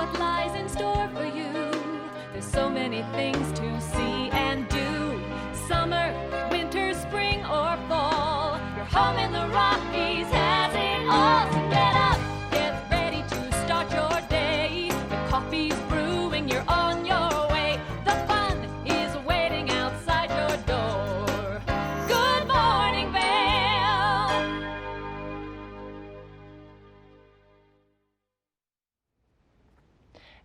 what lies in store for you. There's so many things to see and do. Summer, winter, spring, or fall. Your home in the Rockies has it all. So get up, get ready to start your day. The coffee's brewing, you're on your way. The fun is waiting outside your door. Good morning, Vail.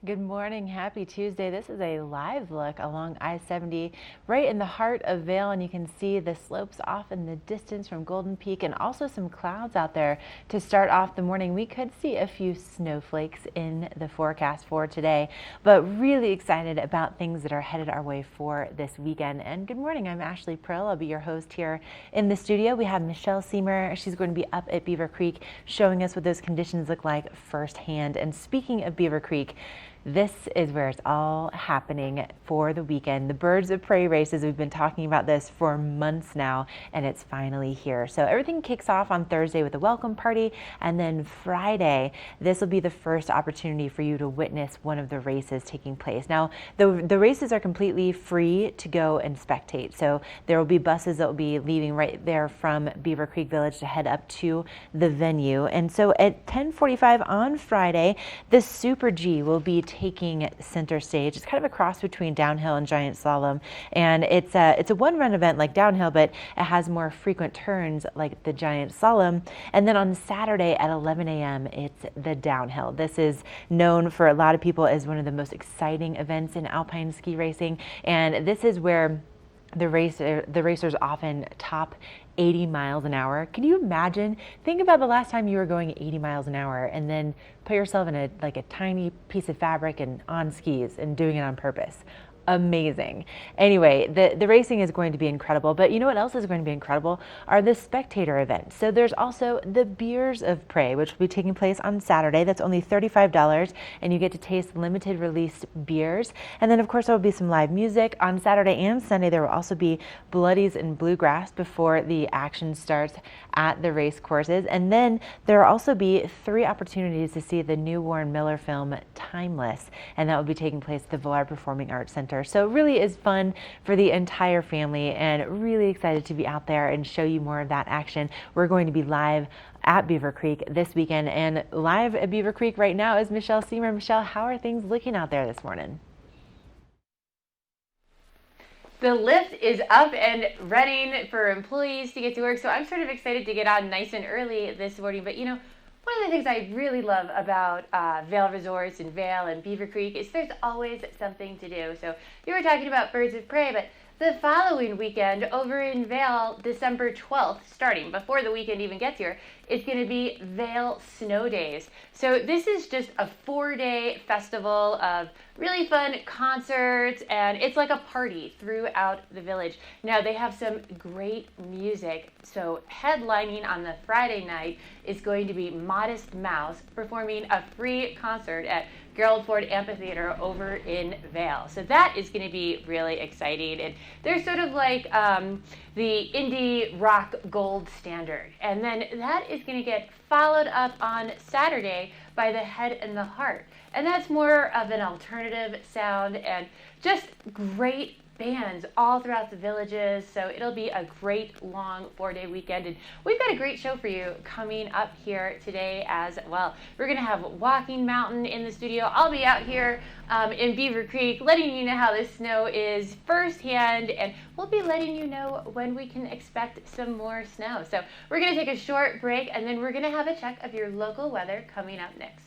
Good morning, happy Tuesday. This is a live look along I-70 right in the heart of Vail, and you can see the slopes off in the distance from Golden Peak and also some clouds out there to start off the morning. We could see a few snowflakes in the forecast for today, but really excited about things that are headed our way for this weekend. And good morning, I'm Ashley Prill. I'll be your host here in the studio. We have Michelle Seymour. She's going to be up at Beaver Creek showing us what those conditions look like firsthand. And speaking of Beaver Creek, this is where it's all happening for the weekend. The Birds of Prey races, we've been talking about this for months now, and it's finally here. So everything kicks off on Thursday with a welcome party, and then Friday, this will be the first opportunity for you to witness one of the races taking place. Now, the races are completely free to go and spectate. So there will be buses that will be leaving right there from Beaver Creek Village to head up to the venue. And so at 10:45 on Friday, the Super G will be taking center stage. It's kind of a cross between downhill and giant slalom, and it's a one-run event like downhill, but it has more frequent turns like the giant slalom. And then on Saturday at 11 a.m. it's the downhill. This is known for a lot of people as one of the most exciting events in alpine ski racing, and this is where the racers often top 80 miles an hour. Can you imagine? Think about the last time you were going 80 miles an hour and then put yourself in a tiny piece of fabric and on skis and doing it on purpose. Amazing. Anyway, the racing is going to be incredible, but you know what else is going to be incredible are the spectator events. So there's also the Beers of Prey, which will be taking place on Saturday. That's only $35, and you get to taste limited release beers. And then of course there will be some live music on Saturday and Sunday. There will also be Bloodies and Bluegrass before the action starts at the race courses. And then there will also be 3 opportunities to see the new Warren Miller film Timeless, and that will be taking place at the Villard Performing Arts Center. So it really is fun for the entire family, and really excited to be out there and show you more of that action. We're going to be live at Beaver Creek this weekend, and live at Beaver Creek right now is Michelle Seymour. Michelle, how are things looking out there this morning? The lift is up and ready for employees to get to work, so I'm sort of excited to get out nice and early this morning. But you know, one of the things I really love about Vail Resorts and Vail and Beaver Creek is there's always something to do. So you were talking about Birds of Prey, but the following weekend over in Vail, December 12th, starting before the weekend even gets here, it's going to be Vail Snow Days. So this is just a 4-day festival of really fun concerts, and it's like a party throughout the village. Now they have some great music. So headlining on the Friday night is going to be Modest Mouse performing a free concert at Gerald Ford Amphitheater over in Vail. So that is going to be really exciting. And they're sort of like the indie rock gold standard. And then that is going to get followed up on Saturday by the Head and the Heart. And that's more of an alternative sound and just great bands all throughout the villages. So it'll be a great long 4-day weekend, and we've got a great show for you coming up here today as well. We're gonna have Walking Mountain in the studio. I'll be out here in Beaver Creek letting you know how the snow is firsthand, and we'll be letting you know when we can expect some more snow. So we're gonna take a short break, and then we're gonna have a check of your local weather coming up next.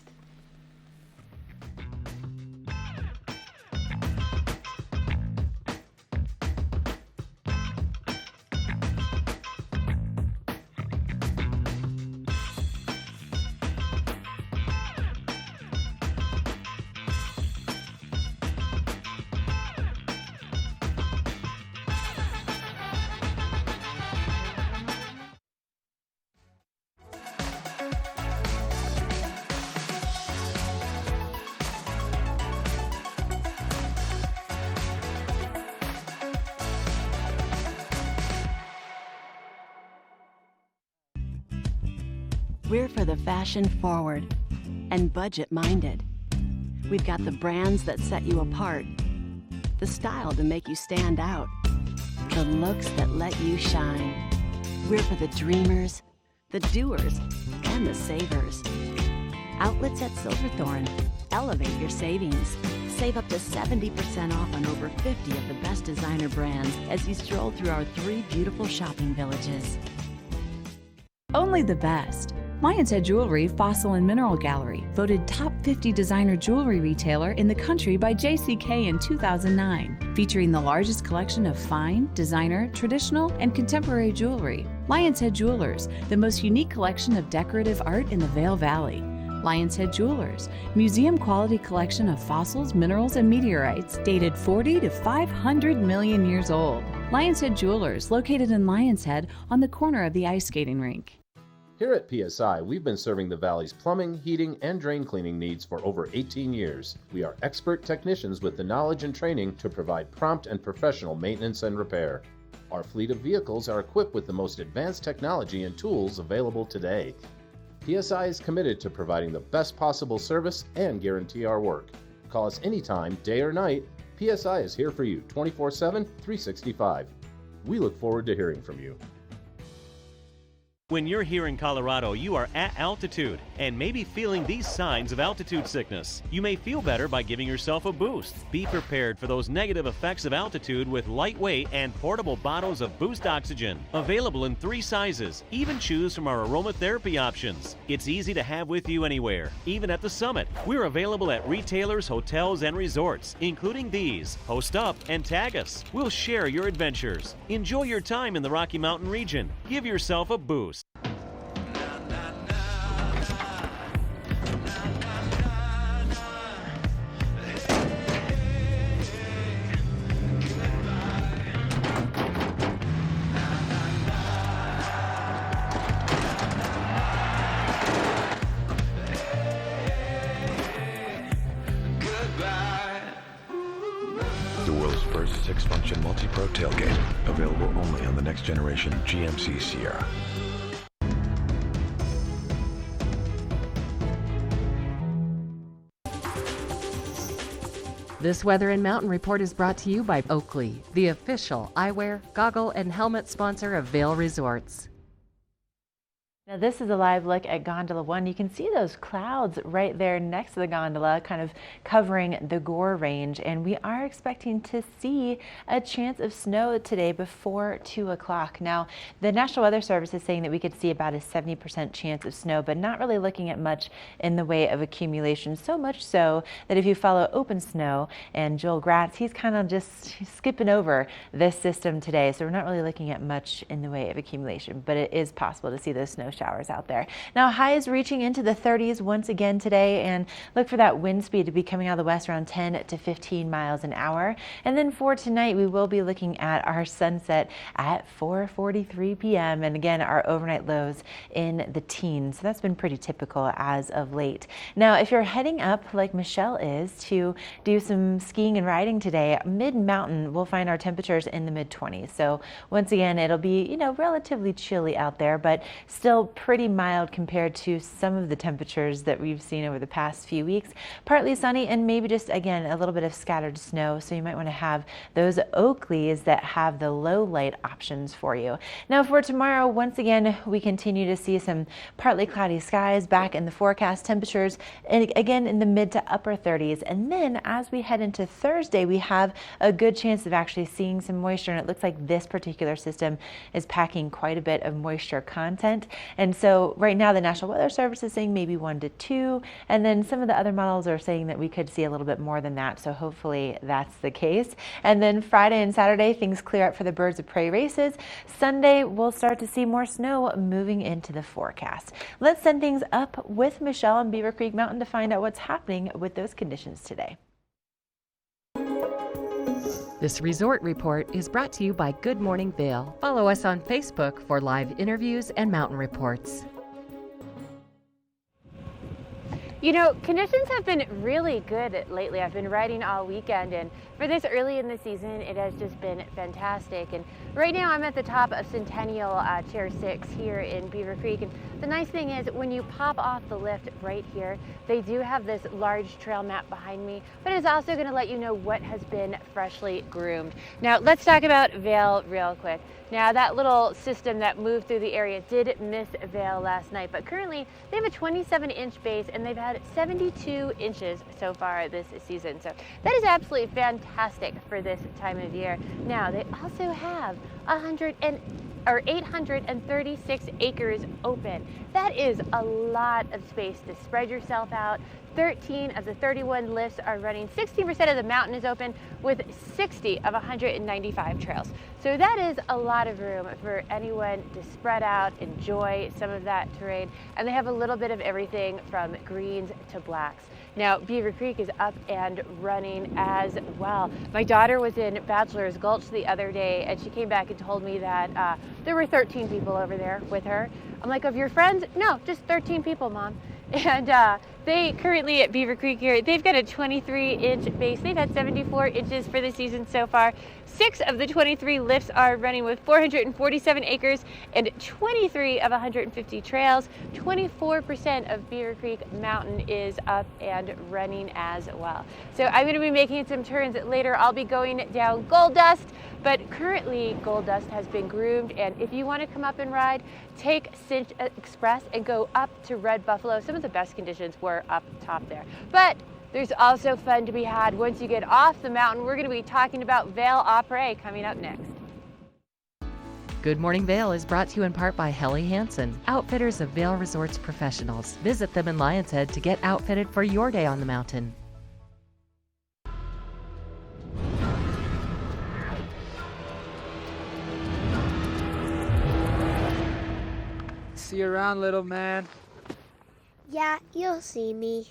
We're for the fashion forward and budget minded. We've got the brands that set you apart, the style to make you stand out, the looks that let you shine. We're for the dreamers, the doers, and the savers. Outlets at Silverthorne. Elevate your savings. Save up to 70% off on over 50 of the best designer brands as you stroll through our 3 beautiful shopping villages. Only the best. Lion's Head Jewelry Fossil and Mineral Gallery, voted top 50 designer jewelry retailer in the country by JCK in 2009, featuring the largest collection of fine, designer, traditional, and contemporary jewelry. Lion's Head Jewelers, the most unique collection of decorative art in the Vail Valley. Lion's Head Jewelers, museum-quality collection of fossils, minerals, and meteorites dated 40 to 500 million years old. Lion's Head Jewelers, located in Lion's Head on the corner of the ice skating rink. Here at PSI, we've been serving the Valley's plumbing, heating, and drain cleaning needs for over 18 years. We are expert technicians with the knowledge and training to provide prompt and professional maintenance and repair. Our fleet of vehicles are equipped with the most advanced technology and tools available today. PSI is committed to providing the best possible service and guarantee our work. Call us anytime, day or night. PSI is here for you 24/7, 365. We look forward to hearing from you. When you're here in Colorado, you are at altitude and maybe feeling these signs of altitude sickness. You may feel better by giving yourself a boost. Be prepared for those negative effects of altitude with lightweight and portable bottles of Boost Oxygen. Available in 3 sizes. Even choose from our aromatherapy options. It's easy to have with you anywhere, even at the summit. We're available at retailers, hotels, and resorts, including these. Post up and tag us. We'll share your adventures. Enjoy your time in the Rocky Mountain region. Give yourself a boost. The world's first 6-function multi-pro tailgate, available only on the next generation GMC Sierra. This Weather and Mountain Report is brought to you by Oakley, the official eyewear, goggle, and helmet sponsor of Vail Resorts. Now this is a live look at Gondola 1. You can see those clouds right there next to the gondola kind of covering the Gore Range, and we are expecting to see a chance of snow today before 2 o'clock. Now the National Weather Service is saying that we could see about a 70% chance of snow, but not really looking at much in the way of accumulation, so much so that if you follow Open Snow and Joel Gratz, he's kind of just skipping over this system today, so we're not really looking at much in the way of accumulation, but it is possible to see those snow showers out there. Now highs reaching into the 30s once again today, and look for that wind speed to be coming out of the west around 10 to 15 miles an hour. And then for tonight, we will be looking at our sunset at 4:43 p.m. and again our overnight lows in the teens. So that's been pretty typical as of late. Now if you're heading up like Michelle is to do some skiing and riding today, mid-mountain we'll find our temperatures in the mid-20s. So once again it'll be, relatively chilly out there, but still pretty mild compared to some of the temperatures that we've seen over the past few weeks. Partly sunny and maybe just again a little bit of scattered snow, so you might want to have those Oakleys that have the low light options for you. Now for tomorrow, once again we continue to see some partly cloudy skies back in the forecast, temperatures and again in the mid to upper 30s, and then as we head into Thursday we have a good chance of actually seeing some moisture, and it looks like this particular system is packing quite a bit of moisture content. And so right now the National Weather Service is saying maybe 1 to 2, and then some of the other models are saying that we could see a little bit more than that, so hopefully that's the case. And then Friday and Saturday things clear up for the Birds of Prey races. Sunday we'll start to see more snow moving into the forecast. Let's send things up with Michelle on Beaver Creek Mountain to find out what's happening with those conditions today. This resort report is brought to you by Good Morning Vail. Follow us on Facebook for live interviews and mountain reports. You know, conditions have been really good lately. I've been riding all weekend, and for this early in the season, it has just been fantastic. And right now I'm at the top of Centennial Chair 6 here in Beaver Creek. And the nice thing is when you pop off the lift right here, they do have this large trail map behind me, but it's also going to let you know what has been freshly groomed. Now let's talk about Vail real quick. Now that little system that moved through the area did miss Vail last night, but currently they have a 27-inch base and they've had 72 inches so far this season. So that is absolutely fantastic for this time of year. Now they also have 836 acres open. That is a lot of space to spread yourself out. 13 of the 31 lifts are running. 16% of the mountain is open with 60 of 195 trails. So that is a lot of room for anyone to spread out, enjoy some of that terrain. And they have a little bit of everything from greens to blacks. Now, Beaver Creek is up and running as well. My daughter was in Bachelor's Gulch the other day, and she came back and told me that there were 13 people over there with her. I'm like, of your friends? No, just 13 people, Mom. And they currently at Beaver Creek here, they've got a 23-inch base. They've had 74 inches for the season so far. 6 of the 23 lifts are running with 447 acres and 23 of 150 trails. 24% of Beaver Creek Mountain is up and running as well. So I'm going to be making some turns later. I'll be going down Gold Dust, but currently Gold Dust has been groomed, and if you want to come up and ride, take Cinch Express and go up to Red Buffalo. Some of the best conditions were up top there. But there's also fun to be had once you get off the mountain. We're going to be talking about Vail Après coming up next. Good Morning Vail is brought to you in part by Helly Hansen, outfitters of Vail Resorts professionals. Visit them in Lion's Head to get outfitted for your day on the mountain. See you around, little man. Yeah, you'll see me.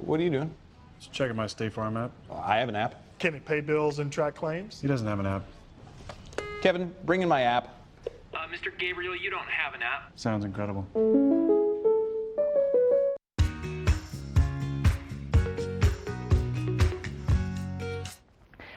What are you doing? Just checking my State Farm app. I have an app. Can it pay bills and track claims? He doesn't have an app. Kevin, bring in my app. Mr. Gabriel, you don't have an app. Sounds incredible.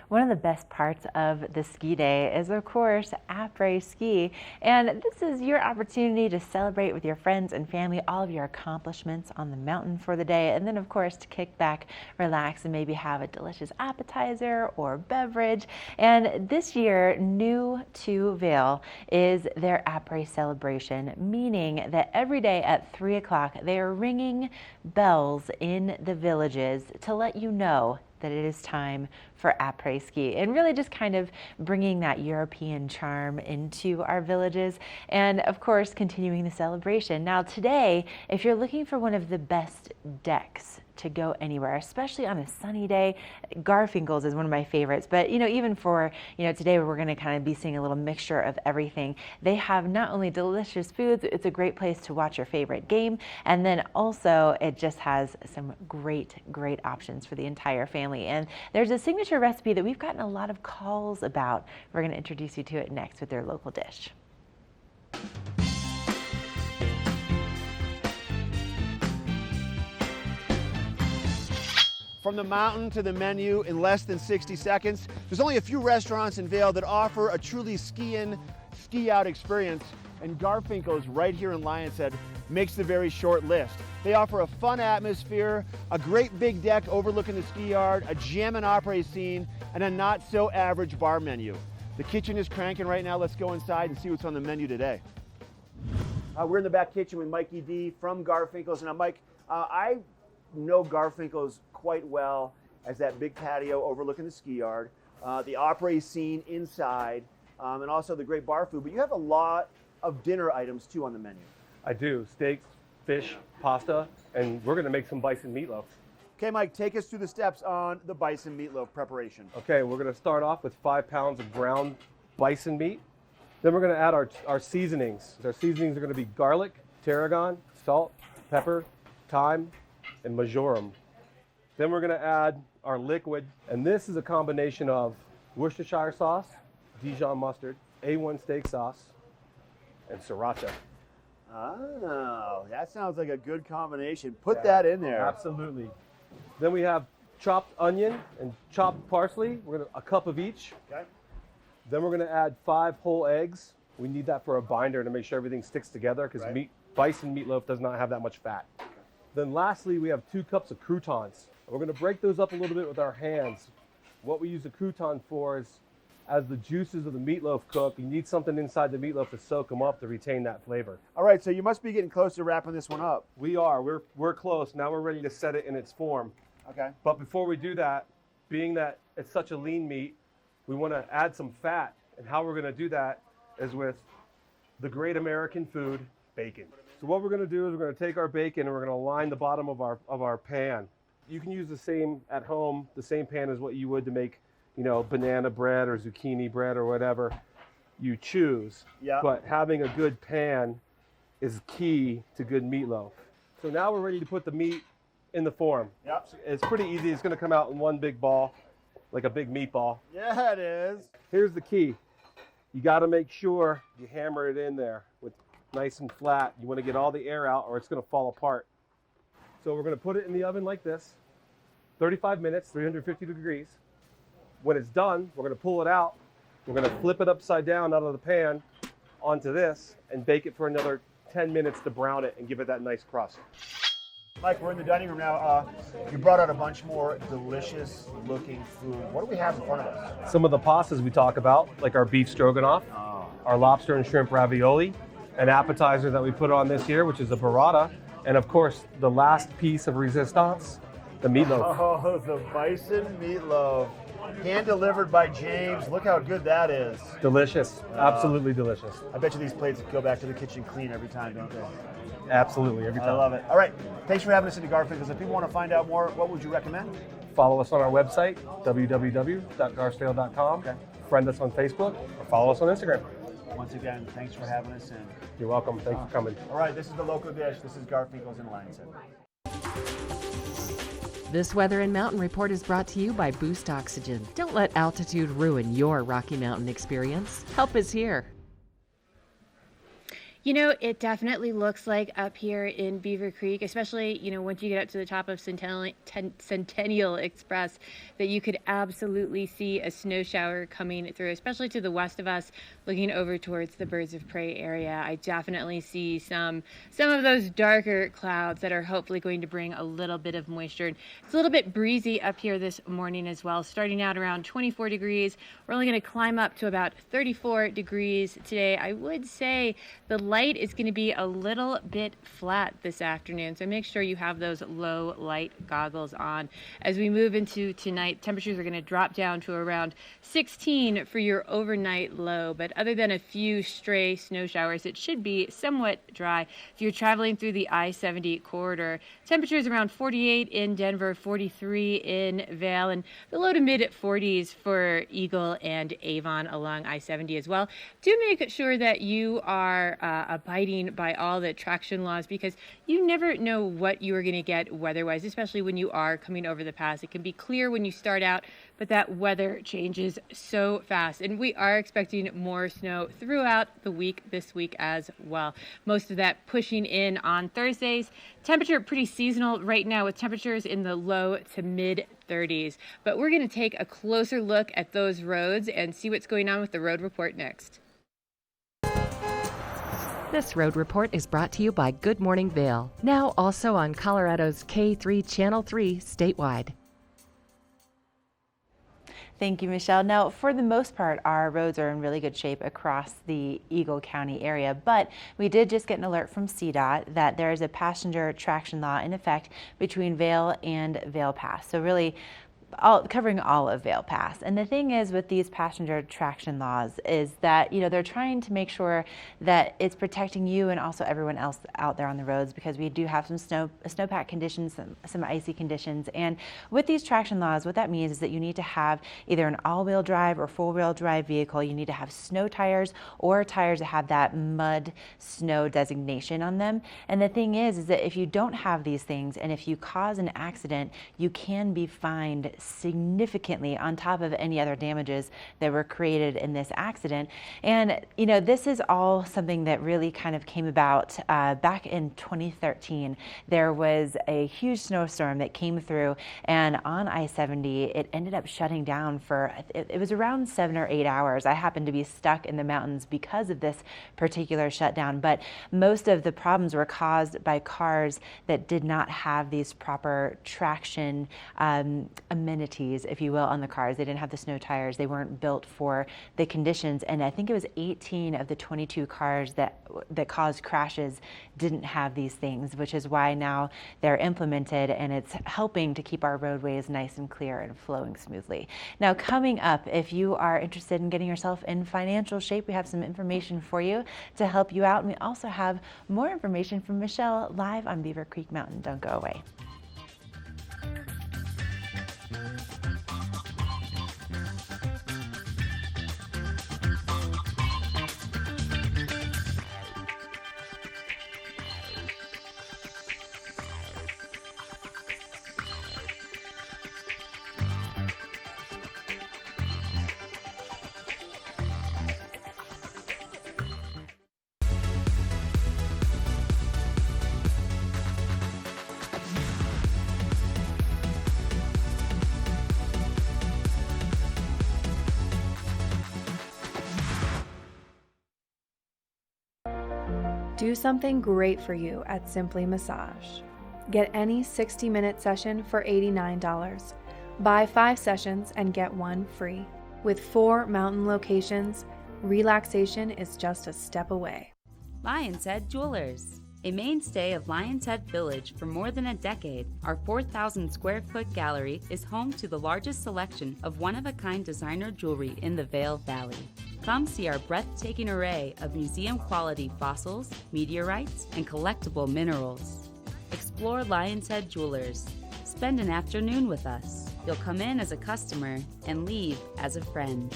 One of the best parts of the ski day is, of course, après ski. And this is your opportunity to celebrate with your friends and family all of your accomplishments on the mountain for the day. And then, of course, to kick back, relax, and maybe have a delicious appetizer or beverage. And this year, new to Vail is their après celebration, meaning that every day at 3 o'clock, they are ringing bells in the villages to let you know that it is time for après ski, and really just kind of bringing that European charm into our villages, and of course continuing the celebration. Now today, if you're looking for one of the best decks to go anywhere, especially on a sunny day, Garfinkel's is one of my favorites, but even for today, we're going to kind of be seeing a little mixture of everything. They have not only delicious foods, it's a great place to watch your favorite game, and then also it just has some great options for the entire family. And there's a signature recipe that we've gotten a lot of calls about. We're going to introduce you to it next with their local dish. From the mountain to the menu in less than 60 seconds. There's only a few restaurants in Vail that offer a truly ski-in, ski-out experience. and Garfinkel's right here in Lion's Head makes the very short list. They offer a fun atmosphere, a great big deck overlooking the ski yard, a jam and opera scene, and a not so average bar menu. The kitchen is cranking right now. Let's go inside and see what's on the menu today. We're in the back kitchen with Mikey D from Garfinkel's. Now, Mike, I know Garfinkel's quite well as that big patio overlooking the ski yard, the opera scene inside, and also the great bar food. But you have a lot of dinner items too on the menu. I do. Steaks, fish, pasta, and we're going to make some bison meatloaf. Okay, Mike, take us through the steps on the bison meatloaf preparation. Okay, we're going to start off with 5 pounds of ground bison meat. Then we're going to add our seasonings. Our seasonings are going to be garlic, tarragon, salt, pepper, thyme, and marjoram. Then we're going to add our liquid, and this is a combination of Worcestershire sauce, Dijon mustard, A1 steak sauce, and sriracha. Oh, that sounds like a good combination. Put that in there. Absolutely. Then we have chopped onion and chopped parsley. We're going to a cup of each. Okay. Then we're going to add 5 whole eggs. We need that for a binder to make sure everything sticks together because bison meatloaf does not have that much fat. Then lastly, we have 2 cups of croutons. We're going to break those up a little bit with our hands. What we use a crouton for is as the juices of the meatloaf cook, you need something inside the meatloaf to soak them up to retain that flavor. All right, so you must be getting close to wrapping this one up. We are. We're close. Now we're ready to set it in its form. Okay. But before we do that, being that it's such a lean meat, we want to add some fat. And how we're going to do that is with the great American food, bacon. So what we're going to do is we're going to take our bacon and we're going to line the bottom of our pan. You can use the same at home, the same pan as what you would to make, banana bread or zucchini bread or whatever you choose. Yeah. But having a good pan is key to good meatloaf. So now we're ready to put the meat in the form. Yep. It's pretty easy. It's going to come out in one big ball, like a big meatball. Yeah, it is. Here's the key. You got to make sure you hammer it in there with nice and flat. You want to get all the air out or it's going to fall apart. So we're going to put it in the oven like this, 35 minutes, 350 degrees. When it's done, we're going to pull it out. We're going to flip it upside down out of the pan onto this and bake it for another 10 minutes to brown it and give it that nice crust. Mike, we're in the dining room now. You brought out a bunch more delicious looking food. What do we have in front of us? Some of the pastas we talk about, like our beef stroganoff, our lobster and shrimp ravioli, an appetizer that we put on this year, which is a burrata, and of course, the last piece of resistance, the meatloaf. Oh, the bison meatloaf. Hand delivered by James. Look how good that is. Delicious. Absolutely delicious. I bet you these plates go back to the kitchen clean every time, don't they? Absolutely, every time. I love it. All right. Thanks for having us into Garfinkel's. If people want to find out more, what would you recommend? Follow us on our website, www.garsdale.com. Okay. Friend us on Facebook or follow us on Instagram. Once again, thanks for having us in. You're welcome. Thanks for coming. All right, this is the local dish. This is Garfinkel's in Lion's Head. This Weather and Mountain Report is brought to you by Boost Oxygen. Don't let altitude ruin your Rocky Mountain experience. Help is here. It definitely looks like up here in Beaver Creek, especially, once you get up to the top of Centennial Express, that you could absolutely see a snow shower coming through, especially to the west of us, looking over towards the Birds of Prey area. I definitely see some of those darker clouds that are hopefully going to bring a little bit of moisture. It's a little bit breezy up here this morning as well, starting out around 24 degrees. We're only going to climb up to about 34 degrees today. I would say the light is going to be a little bit flat this afternoon, so make sure you have those low light goggles on. As we move into tonight, temperatures are going to drop down to around 16 for your overnight low, but other than a few stray snow showers, it should be somewhat dry. If you're traveling through the I-70 corridor, temperatures around 48 in Denver, 43 in Vail, and the low to mid 40s for Eagle and Avon along I-70 as well. Do make sure that you are abiding by all the traction laws, because you never know what you are going to get weather-wise, especially when you are coming over the pass. It can be clear when you start out, but that weather changes so fast, and we are expecting more snow throughout the week this week as well. Most of that pushing in on Thursdays. Temperature pretty seasonal right now with temperatures in the low to mid 30s, but we're going to take a closer look at those roads and see what's going on with the road report next. This road report is brought to you by Good Morning Vail, now also on Colorado's K3 Channel 3 statewide. Thank you, Michelle. Now, for the most part, our roads are in really good shape across the Eagle County area, but we did just get an alert from CDOT that there is a passenger traction law in effect between Vail and Vail Pass. So really, covering all of Vail Pass. And the thing is with these passenger traction laws is that, they're trying to make sure that it's protecting you and also everyone else out there on the roads, because we do have some snowpack conditions, some icy conditions. And with these traction laws, what that means is that you need to have either an all-wheel drive or four-wheel drive vehicle. You need to have snow tires or tires that have that mud snow designation on them. And the thing is that if you don't have these things and if you cause an accident, you can be fined significantly on top of any other damages that were created in this accident. And this is all something that really kind of came about back in 2013. There was a huge snowstorm that came through, and on I-70 it ended up shutting down for it was around 7 or 8 hours. I happened to be stuck in the mountains because of this particular shutdown, but most of the problems were caused by cars that did not have these proper traction amenities, if you will, on the cars. They didn't have the snow tires. They weren't built for the conditions. And I think it was 18 of the 22 cars that caused crashes didn't have these things, which is why now they're implemented, and it's helping to keep our roadways nice and clear and flowing smoothly. Now, coming up, if you are interested in getting yourself in financial shape, we have some information for you to help you out. And we also have more information from Michelle live on Beaver Creek Mountain. Don't go away. Do something great for you at Simply Massage. Get any 60-minute session for $89. Buy 5 sessions and get 1 free. With 4 mountain locations, relaxation is just a step away. Lion's Head Jewelers. A mainstay of Lion's Head Village for more than a decade, our 4,000 square foot gallery is home to the largest selection of one-of-a-kind designer jewelry in the Vail Valley. Come see our breathtaking array of museum-quality fossils, meteorites, and collectible minerals. Explore Lion's Head Jewelers. Spend an afternoon with us. You'll come in as a customer and leave as a friend.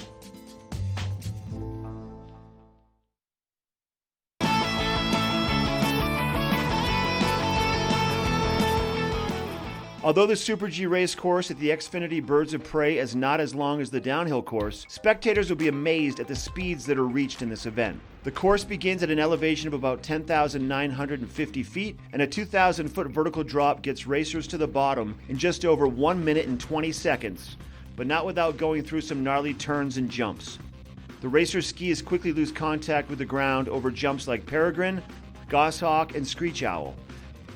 Although the Super G race course at the Xfinity Birds of Prey is not as long as the downhill course, spectators will be amazed at the speeds that are reached in this event. The course begins at an elevation of about 10,950 feet, and a 2,000-foot vertical drop gets racers to the bottom in just over 1 minute and 20 seconds, but not without going through some gnarly turns and jumps. The racers' skis quickly lose contact with the ground over jumps like Peregrine, Goshawk, and Screech Owl.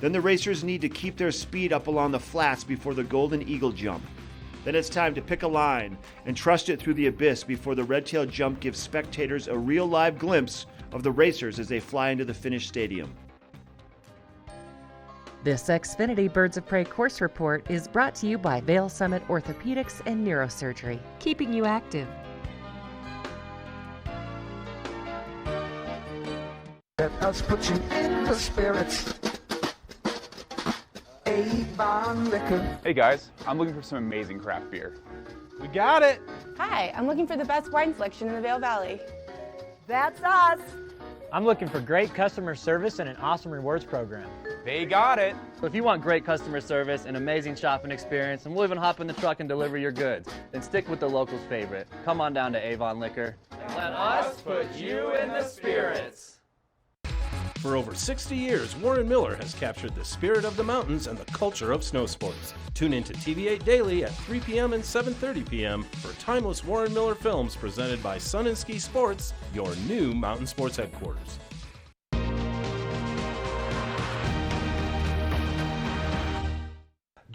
Then the racers need to keep their speed up along the flats before the Golden Eagle jump. Then it's time to pick a line and trust it through the abyss before the red tail jump gives spectators a real live glimpse of the racers as they fly into the finished stadium. This Xfinity Birds of Prey course report is brought to you by Vail Summit Orthopedics and Neurosurgery, keeping you active. Let us put you in the spirits. Avon Liquor. Hey guys, I'm looking for some amazing craft beer. We got it! Hi, I'm looking for the best wine selection in the Vail Valley. That's us! I'm looking for great customer service and an awesome rewards program. They got it! So if you want great customer service, an amazing shopping experience, and we'll even hop in the truck and deliver your goods, then stick with the locals' favorite. Come on down to Avon Liquor. And let us put you in the spirits. For over 60 years, Warren Miller has captured the spirit of the mountains and the culture of snow sports. Tune in to TV8 Daily at 3 p.m. and 7:30 p.m. for timeless Warren Miller films presented by Sun and Ski Sports, your new mountain sports headquarters.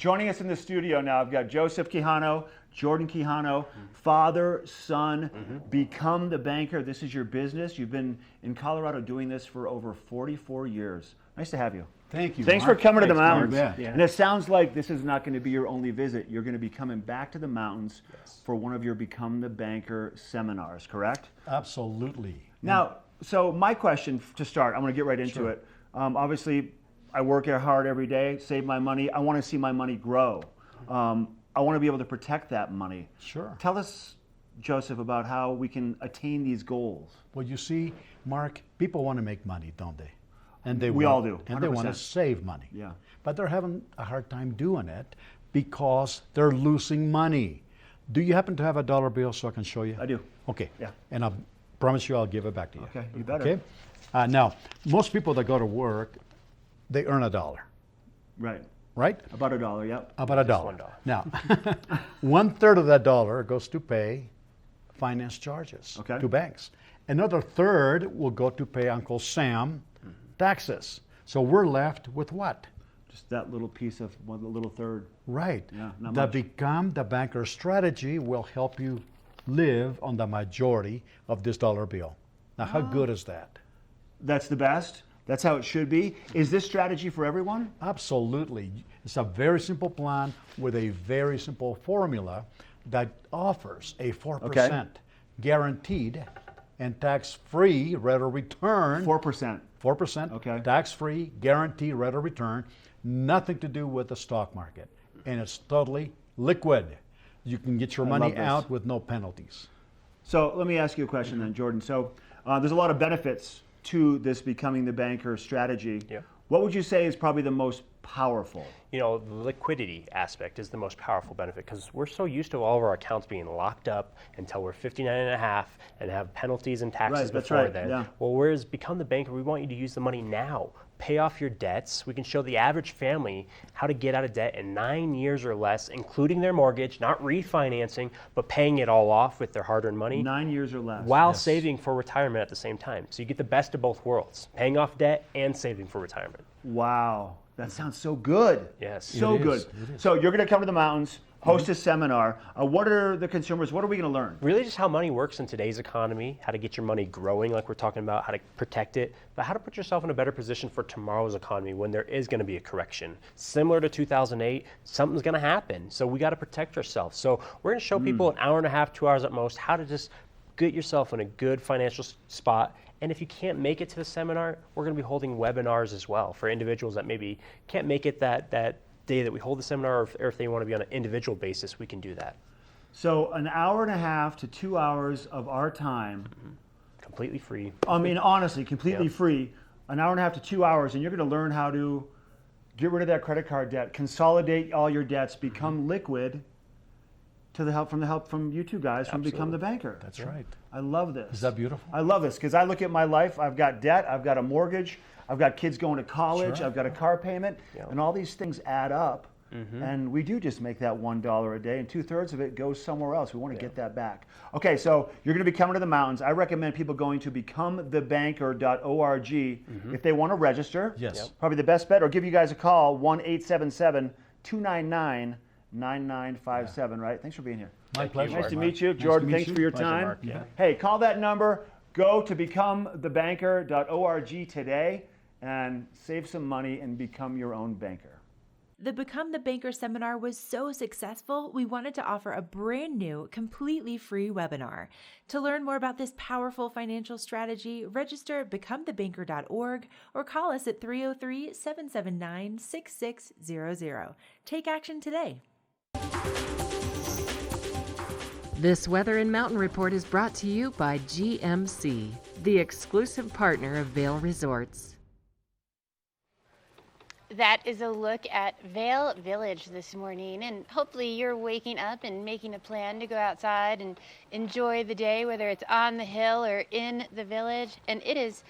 Joining us in the studio now, I've got Joseph Quijano, Jordan Quijano, father, son, Become the Banker. This is your business. You've been in Colorado doing this for over 44 years. Nice to have you. Thank you. Thanks Mark. for coming to the Thanks, mountains. Mark. Yeah. And it sounds like this is not going to be your only visit. You're going to be coming back to the mountains for one of your Become the Banker seminars, correct? Absolutely. Now, so my question to start, I'm going to get right into it. Obviously, I work hard every day, save my money. I want to see my money grow. I want to be able to protect that money. Sure. Tell us, Joseph, about how we can attain these goals. Well, you see, Mark, people want to make money, don't they? And We all do, And they want to 100%. save money. Yeah. But they're having a hard time doing it because they're losing money. Do you happen to have a dollar bill so I can show you? I do. Okay. Yeah. And I promise you I'll give it back to you. Okay, you better. Okay? Now, most people that go to work, they earn $1. Right. Right? About $1, yep. About Just $1. $1. Now, 1/3 of that dollar goes to pay finance charges to banks. Another third will go to pay Uncle Sam taxes. So we're left with what? Just that little piece of one little third. Right. Yeah, not The much. Become the Banker strategy will help you live on the majority of this dollar bill. Now, how good is that? That's the best. That's how it should be. Is this strategy for everyone? Absolutely. It's a very simple plan with a very simple formula that offers a 4% guaranteed and tax-free rate of return. 4%. 4%. Okay. Tax-free, guaranteed rate of return. Nothing to do with the stock market. And it's totally liquid. You can get your I money love this. out with no penalties. So let me ask you a question then, Jordan. So there's a lot of benefits to this Becoming the Banker strategy. Yeah. What would you say is probably the most powerful? You know, the liquidity aspect is the most powerful benefit because we're so used to all of our accounts being locked up until we're 59 and a half and have penalties and taxes Right, that's before right, then. yeah. Well, whereas Become the Banker, we want you to use the money now. Pay off your debts. We can show the average family how to get out of debt in 9 years or less, including their mortgage, not refinancing, but paying it all off with their hard-earned money. 9 years or less. While saving for retirement at the same time. So you get the best of both worlds, paying off debt and saving for retirement. Wow, that sounds so good. Yes. So It good. is. So you're going to come to the mountains, host a seminar. What are the consumers, what are we going to learn? Really just how money works in today's economy, how to get your money growing like we're talking about, how to protect it, but how to put yourself in a better position for tomorrow's economy when there is going to be a correction. Similar to 2008, something's going to happen. So we got to protect ourselves. So we're going to show people an hour and a half, 2 hours at most, how to just get yourself in a good financial spot. And if you can't make it to the seminar, we're going to be holding webinars as well for individuals that maybe can't make it that day that we hold the seminar, or if they want to be on an individual basis, we can do that. So an hour and a half to 2 hours of our time. Completely free. I mean, honestly, completely free. An hour and a half to 2 hours, and you're going to learn how to get rid of that credit card debt, consolidate all your debts, become liquid to the help from you two guys from Become the Banker. That's right. I love this. Is that beautiful? I love this because I look at my life. I've got debt. I've got a mortgage. I've got kids going to college. Sure. I've got a car payment. And all these things add up. And we do just make that $1 a day, and 2/3 of it goes somewhere else. We want to get that back. Okay, so you're going to be coming to the mountains. I recommend people going to becomethebanker.org if they want to register. Yes. Yep. Probably the best bet, or give you guys a call, 1-877-299-9957, right? Thanks for being here. My pleasure. Nice to Mark. meet you. Nice to Jordan, meet thanks you. for your Pleasure, time. Mark. Yeah. Hey, call that number. Go to becomethebanker.org today and save some money and become your own banker. The Become the Banker seminar was so successful, we wanted to offer a brand new, completely free webinar. To learn more about this powerful financial strategy, register at becomethebanker.org or call us at 303-779-6600. Take action today. This Weather and Mountain Report is brought to you by GMC, the exclusive partner of Vail Resorts. That is a look at Vail Village this morning, and hopefully you're waking up and making a plan to go outside and enjoy the day, whether it's on the hill or in the village. And it is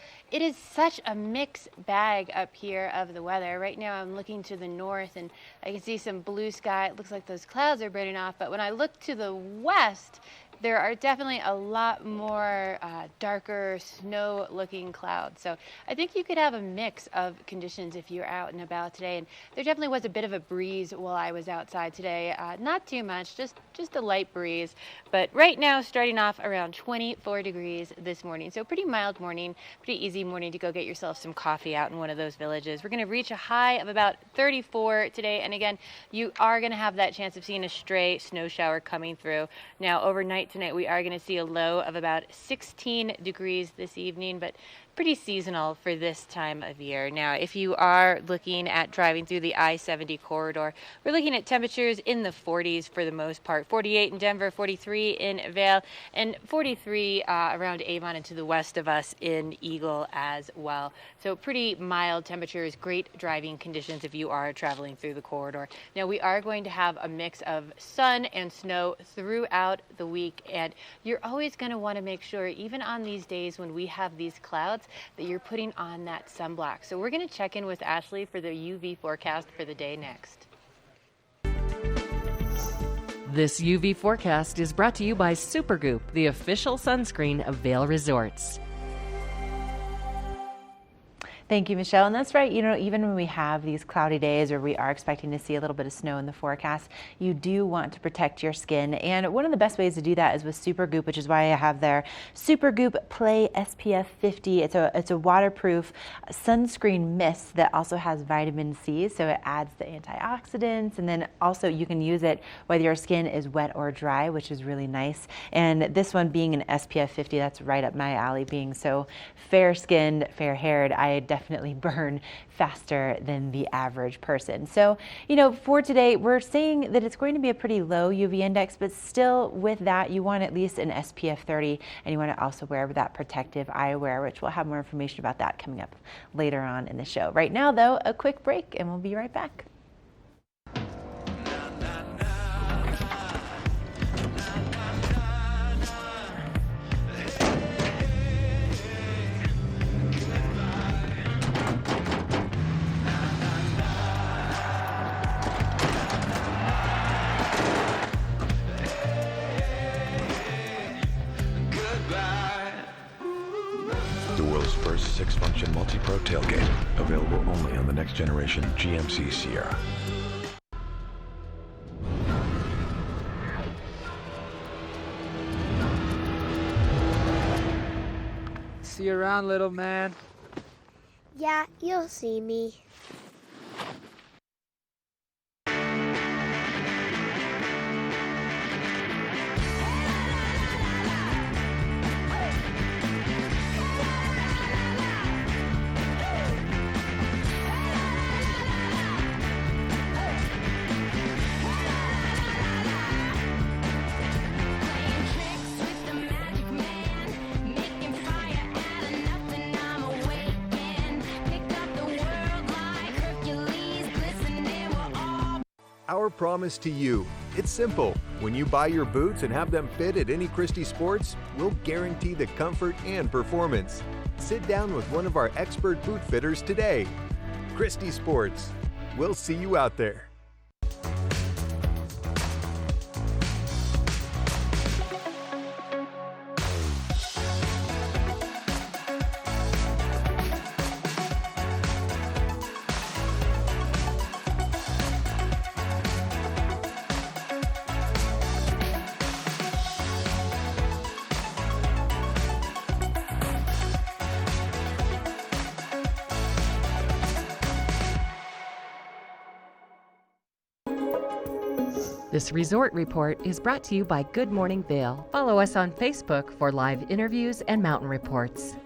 such a mixed bag up here of the weather. Right now I'm looking to the north and I can see some blue sky. It looks like those clouds are burning off, but when I look to the west, there are definitely a lot more darker snow-looking clouds. So I think you could have a mix of conditions if you're out and about today. And there definitely was a bit of a breeze while I was outside today. Not too much, just a light breeze. But right now, starting off around 24 degrees this morning. So pretty mild morning, pretty easy morning to go get yourself some coffee out in one of those villages. We're going to reach a high of about 34 today. And again, you are going to have that chance of seeing a stray snow shower coming through. Now, overnight tonight, we are going to see a low of about 16 degrees this evening, but pretty seasonal for this time of year. Now, if you are looking at driving through the I-70 corridor, we're looking at temperatures in the 40s for the most part. 48 in Denver, 43 in Vail, and 43 around Avon and to the west of us in Eagle as well. So pretty mild temperatures, great driving conditions if you are traveling through the corridor. Now, we are going to have a mix of sun and snow throughout the week, and you're always going to want to make sure, even on these days when we have these clouds, that you're putting on that sunblock. So we're going to check in with Ashley for the UV forecast for the day next. This UV forecast is brought to you by Supergoop, the official sunscreen of Vail Resorts. Thank you, Michelle. And that's right. You know, even when we have these cloudy days or we are expecting to see a little bit of snow in the forecast, you do want to protect your skin. And one of the best ways to do that is with Supergoop, which is why I have their Supergoop Play SPF 50. It's a waterproof sunscreen mist that also has vitamin C, so it adds the antioxidants. And then also you can use it whether your skin is wet or dry, which is really nice. And this one being an SPF 50, that's right up my alley. Being so fair-skinned, fair-haired, I definitely burn faster than the average person. So, you know, for today, we're saying that it's going to be a pretty low UV index, but still with that, you want at least an SPF 30, and you want to also wear that protective eyewear, which we'll have more information about that coming up later on in the show. Right now, though, a quick break, and we'll be right back. The world's first 6-function multi-pro tailgate, available only on the next generation GMC Sierra. See you around, little man. Yeah, you'll see me. Our promise to you, it's simple. When you buy your boots and have them fit at any Christie Sports, we'll guarantee the comfort and performance. Sit down with one of our expert boot fitters today. Christie Sports. We'll see you out there. This resort report is brought to you by Good Morning Vail. Follow us on Facebook for live interviews and mountain reports.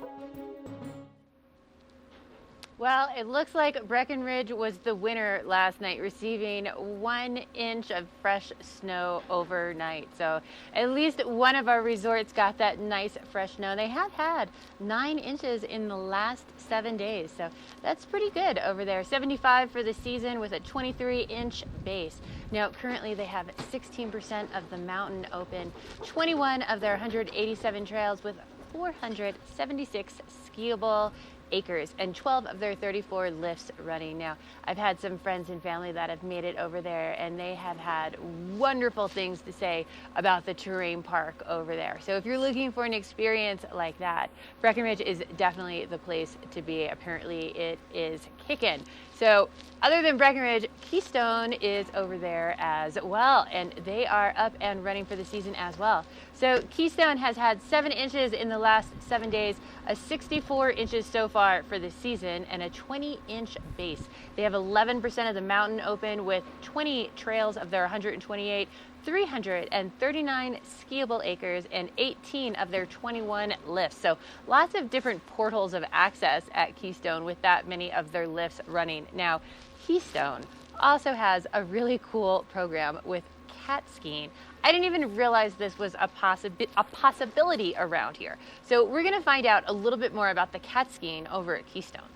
Well, it looks like Breckenridge was the winner last night, receiving 1 inch of fresh snow overnight. So at least one of our resorts got that nice fresh snow. They have had 9 inches in the last 7 days. So that's pretty good over there. 75 for the season with a 23-inch base. Now, currently they have 16% of the mountain open, 21 of their 187 trails with 476 skiable acres and 12 of their 34 lifts running. Now, I've had some friends and family that have made it over there, and they have had wonderful things to say about the terrain park over there. So if you're looking for an experience like that, Breckenridge is definitely the place to be. Apparently it is kicking. So other than Breckenridge, Keystone is over there as well, and they are up and running for the season as well. So Keystone has had 7 inches in the last 7 days, a 64 inches so far for the season, and a 20-inch base. They have 11% of the mountain open with 20 trails of their 128, 339 skiable acres, and 18 of their 21 lifts. So lots of different portals of access at Keystone with that many of their lifts running. Now, Keystone also has a really cool program with cat skiing. I didn't even realize this was a possibility around here. So we're gonna find out a little bit more about the cat skiing over at Keystone.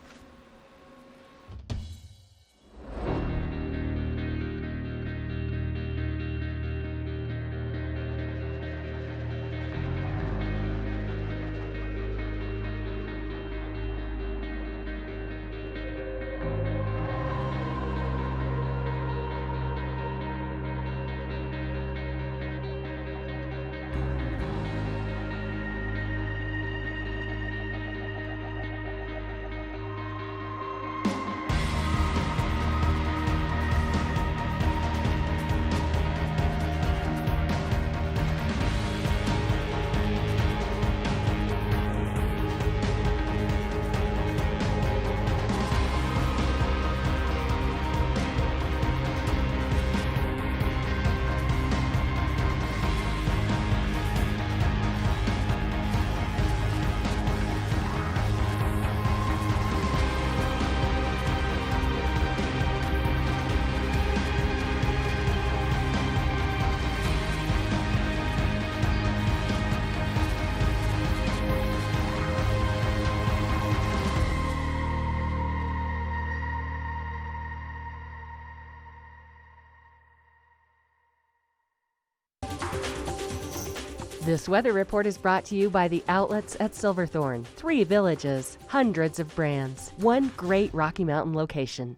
This weather report is brought to you by the outlets at Silverthorne. 3 villages, hundreds of brands, one great Rocky Mountain location.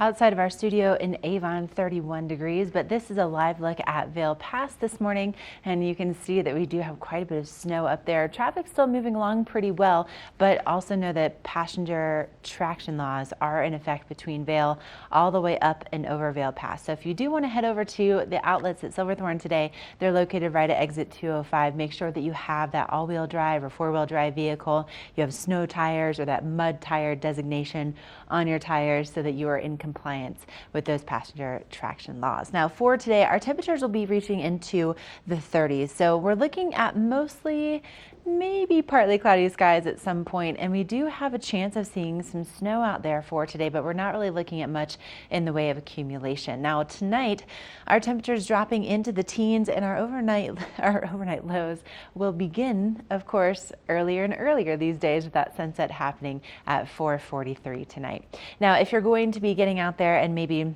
Outside of our studio in Avon, 31 degrees, but this is a live look at Vail Pass this morning, and you can see that we do have quite a bit of snow up there. Traffic's still moving along pretty well, but also know that passenger traction laws are in effect between Vail all the way up and over Vail Pass. So if you do want to head over to the outlets at Silverthorne today, they're located right at exit 205. Make sure that you have that all-wheel drive or four-wheel drive vehicle. You have snow tires or that mud tire designation on your tires so that you are in compliance with those passenger traction laws. Now for today, our temperatures will be reaching into the 30s. So we're looking at mostly maybe partly cloudy skies at some point, and we do have a chance of seeing some snow out there for today, but we're not really looking at much in the way of accumulation. Now tonight, our temperatures dropping into the teens, and our overnight lows will begin, of course, earlier and earlier these days with that sunset happening at 4:43 tonight. Now, if you're going to be getting out there and maybe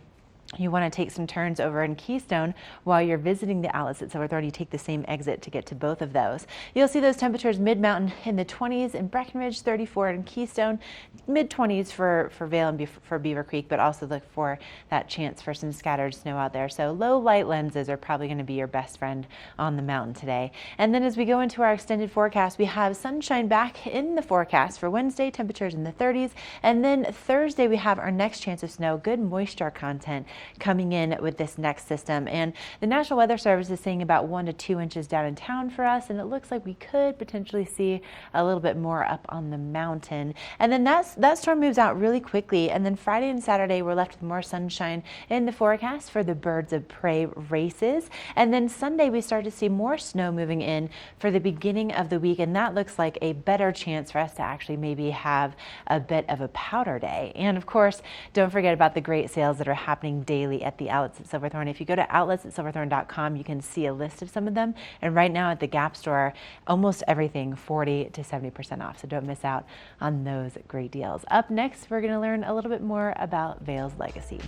you want to take some turns over in Keystone while you're visiting the outlets at Silverthorne, you take the same exit to get to both of those. You'll see those temperatures mid-mountain in the 20s in Breckenridge, 34 in Keystone, mid-20s for Vail and for Beaver Creek, but also look for that chance for some scattered snow out there. So low light lenses are probably going to be your best friend on the mountain today. And then as we go into our extended forecast, we have sunshine back in the forecast for Wednesday, temperatures in the 30s. And then Thursday, we have our next chance of snow, good moisture content coming in with this next system. And the National Weather Service is saying about 1 to 2 inches down in town for us, and it looks like we could potentially see a little bit more up on the mountain. And then that storm moves out really quickly, and then Friday and Saturday we're left with more sunshine in the forecast for the Birds of Prey races. And then Sunday we start to see more snow moving in for the beginning of the week, and that looks like a better chance for us to actually maybe have a bit of a powder day. And of course, don't forget about the great sales that are happening daily at the outlets at Silverthorne. If you go to outlets@silverthorne.com, you can see a list of some of them. And right now at the Gap store, almost everything 40 to 70% off. So don't miss out on those great deals. Up next, we're going to learn a little bit more about Vail's legacy.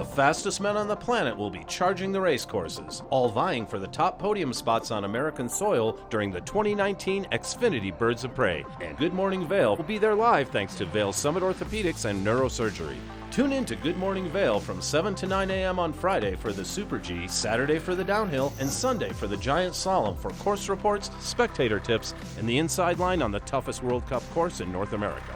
The fastest men on the planet will be charging the race courses, all vying for the top podium spots on American soil during the 2019 Xfinity Birds of Prey. And Good Morning Vail will be there live thanks to Vail Summit Orthopedics and Neurosurgery. Tune in to Good Morning Vail from 7 to 9 a.m. on Friday for the Super G, Saturday for the Downhill, and Sunday for the Giant Slalom for course reports, spectator tips, and the inside line on the toughest World Cup course in North America.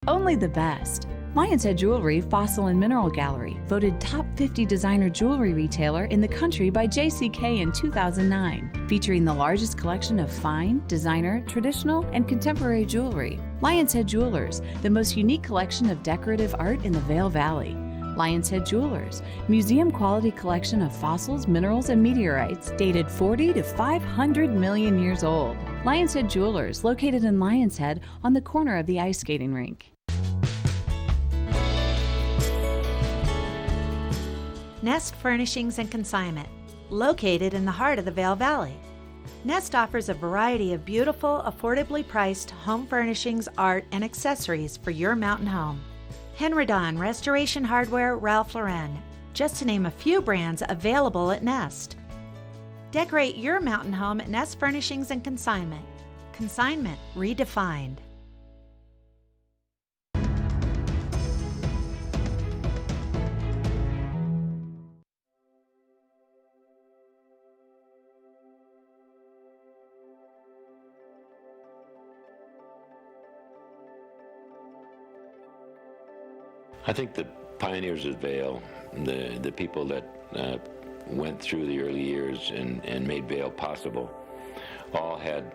Only the best. Lion's Head Jewelry Fossil and Mineral Gallery, voted top 50 designer jewelry retailer in the country by JCK in 2009, featuring the largest collection of fine, designer, traditional, and contemporary jewelry. Lion's Head Jewelers, the most unique collection of decorative art in the Vail Valley. Lion's Head Jewelers, museum-quality collection of fossils, minerals, and meteorites dated 40 to 500 million years old. Lion's Head Jewelers, located in Lion's Head on the corner of the ice skating rink. Nest Furnishings and Consignment, located in the heart of the Vail Valley. Nest offers a variety of beautiful, affordably priced home furnishings, art, and accessories for your mountain home. Henredon, Restoration Hardware, Ralph Lauren, just to name a few brands available at Nest. Decorate your mountain home at Nest Furnishings and Consignment. Consignment redefined. I think the pioneers of Vail, the people that went through the early years and made Vail possible, all had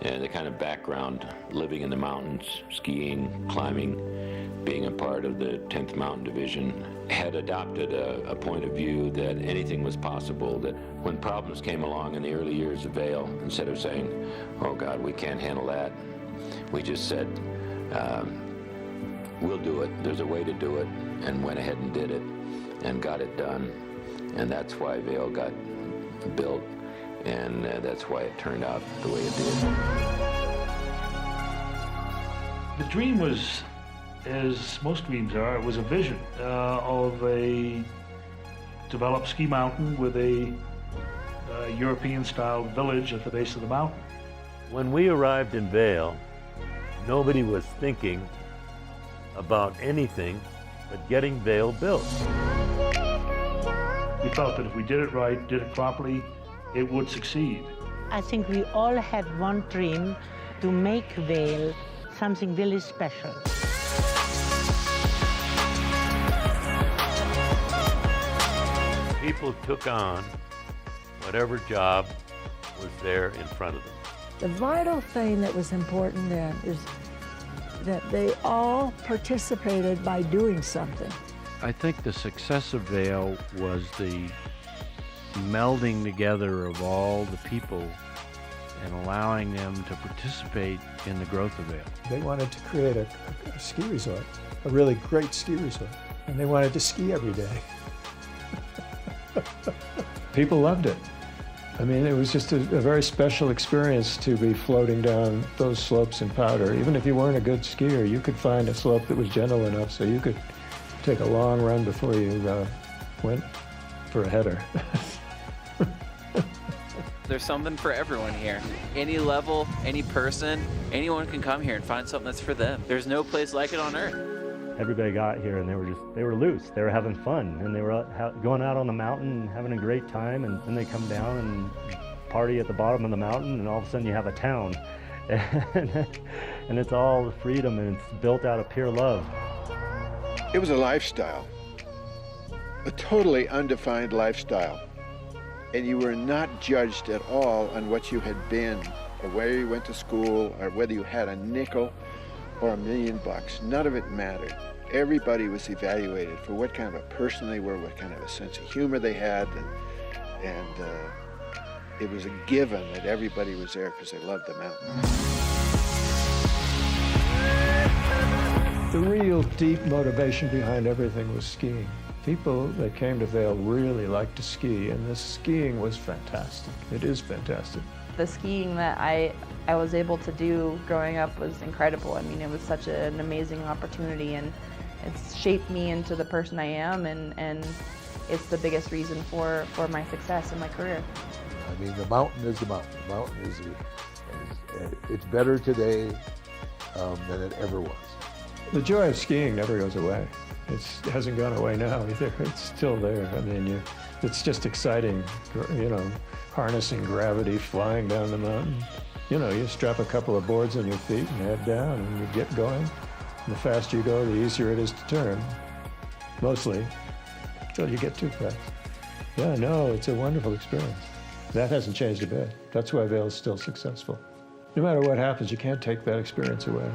the kind of background living in the mountains, skiing, climbing, being a part of the 10th Mountain Division, had adopted a point of view that anything was possible, that when problems came along in the early years of Vail, instead of saying, oh God, we can't handle that, we just said, we'll do it. There's a way to do it, and went ahead and did it and got it done. And that's why Vail got built, and that's why it turned out the way it did. The dream was, as most dreams are, it was a vision of a developed ski mountain with a European-style village at the base of the mountain. When we arrived in Vail, nobody was thinking about anything but getting Vail built. We felt that if we did it right, did it properly, it would succeed. I think we all had one dream, to make Vail something really special. People took on whatever job was there in front of them. The vital thing that was important then is that they all participated by doing something. I think the success of Vail was the melding together of all the people and allowing them to participate in the growth of Vail. They wanted to create a ski resort, a really great ski resort, and they wanted to ski every day. People loved it. I mean, it was just a very special experience to be floating down those slopes in powder. Even if you weren't a good skier, you could find a slope that was gentle enough so you could take a long run before you went for a header. There's something for everyone here. Any level, any person, anyone can come here and find something that's for them. There's no place like it on earth. Everybody got here and they were loose. They were having fun and they were going out on the mountain and having a great time, and then they come down and party at the bottom of the mountain, and all of a sudden you have a town. And it's all freedom, and it's built out of pure love. It was a lifestyle, a totally undefined lifestyle. And you were not judged at all on what you had been, or where you went to school, or whether you had a nickel or $1 million. None of it mattered. Everybody was evaluated for what kind of a person they were, what kind of a sense of humor they had, and it was a given that everybody was there because they loved the mountain. The real deep motivation behind everything was skiing. People that came to Vail really liked to ski, and the skiing was fantastic. It is fantastic. The skiing that I was able to do growing up was incredible. I mean, it was such an amazing opportunity, and it's shaped me into the person I am, and it's the biggest reason for my success in my career. I mean, the mountain is the mountain. The mountain is it's better today than it ever was. The joy of skiing never goes away. It hasn't gone away now either. It's still there. I mean, it's just exciting, you know, harnessing gravity, flying down the mountain. You know, you strap a couple of boards on your feet and head down and you get going. And the faster you go, the easier it is to turn. Mostly, until you get too fast. Yeah, no, it's a wonderful experience. That hasn't changed a bit. That's why Vail is still successful. No matter what happens, you can't take that experience away.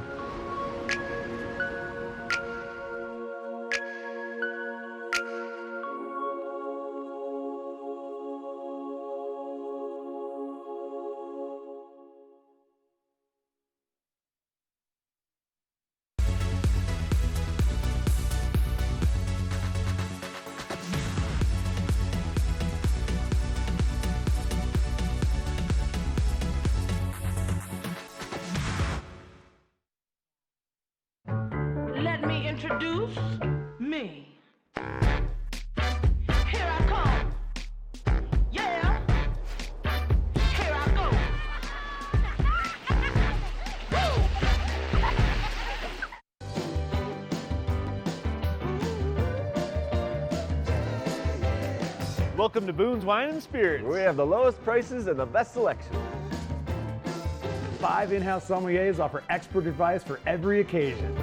Let me introduce me. Here I come. Yeah. Here I go. Welcome to Boone's Wine and Spirits, where we have the lowest prices and the best selection. 5 in-house sommeliers offer expert advice for every occasion.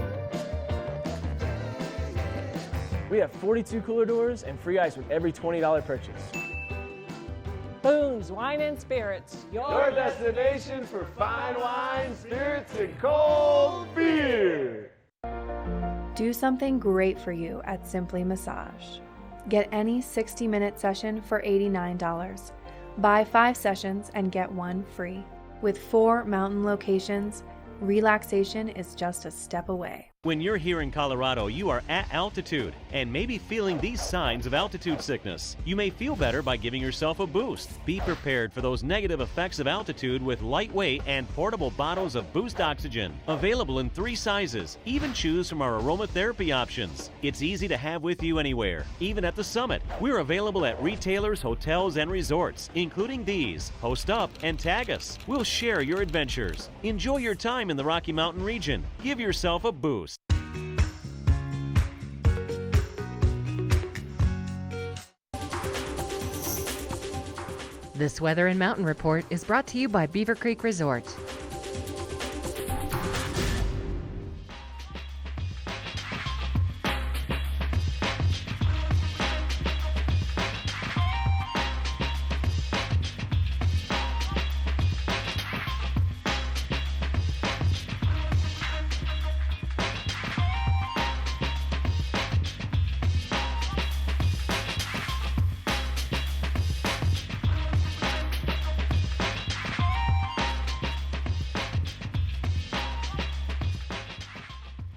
We have 42 cooler doors and free ice with every $20 purchase. Boone's Wine and Spirits, Your destination for fine wine, spirits, and cold beer. Do something great for you at Simply Massage. Get any 60-minute session for $89. Buy 5 sessions and get 1 free. With 4 mountain locations, relaxation is just a step away. When you're here in Colorado, you are at altitude and maybe feeling these signs of altitude sickness. You may feel better by giving yourself a boost. Be prepared for those negative effects of altitude with lightweight and portable bottles of Boost Oxygen. Available in 3 sizes. Even choose from our aromatherapy options. It's easy to have with you anywhere, even at the summit. We're available at retailers, hotels, and resorts, including these. Post up and tag us. We'll share your adventures. Enjoy your time in the Rocky Mountain region. Give yourself a boost. This Weather and Mountain Report is brought to you by Beaver Creek Resort.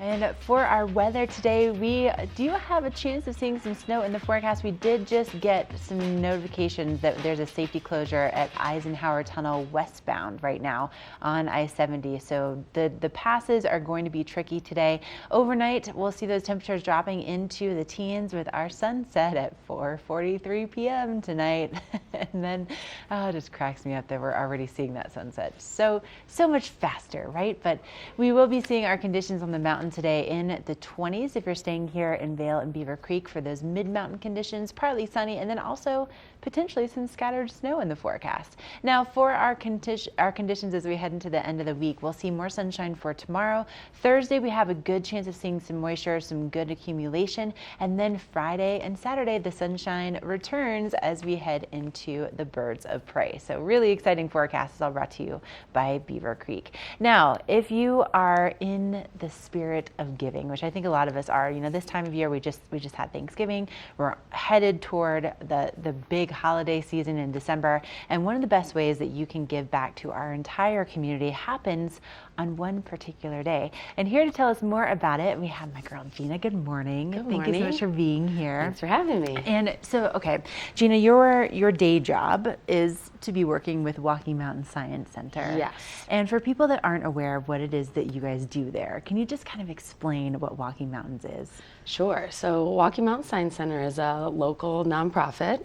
And for our weather today, we do have a chance of seeing some snow in the forecast. We did just get some notifications that there's a safety closure at Eisenhower Tunnel westbound right now on I-70. So the passes are going to be tricky today. Overnight, we'll see those temperatures dropping into the teens with our sunset at 4:43 p.m. tonight. And then, it just cracks me up that we're already seeing that sunset so much faster, right? But we will be seeing our conditions on the mountain today in the 20s if you're staying here in Vail and Beaver Creek for those mid-mountain conditions, partly sunny, and then also potentially some scattered snow in the forecast. Now for our conditions as we head into the end of the week, we'll see more sunshine for tomorrow. Thursday, we have a good chance of seeing some moisture, some good accumulation, and then Friday and Saturday, the sunshine returns as we head into the birds of prey. So really exciting forecasts all brought to you by Beaver Creek. Now, if you are in the spirit of giving, which I think a lot of us are, you know, this time of year, we just had Thanksgiving. We're headed toward the big holiday season in December. And one of the best ways that you can give back to our entire community happens on one particular day. And here to tell us more about it, we have my girl Gina. Good morning. Good morning. Thank you so much for being here. Thanks for having me. And so, okay, Gina, your day job is to be working with Walking Mountain Science Center. Yes. And for people that aren't aware of what it is that you guys do there, can you just kind of explain what Walking Mountains is? Sure. So Walking Mountain Science Center is a local nonprofit.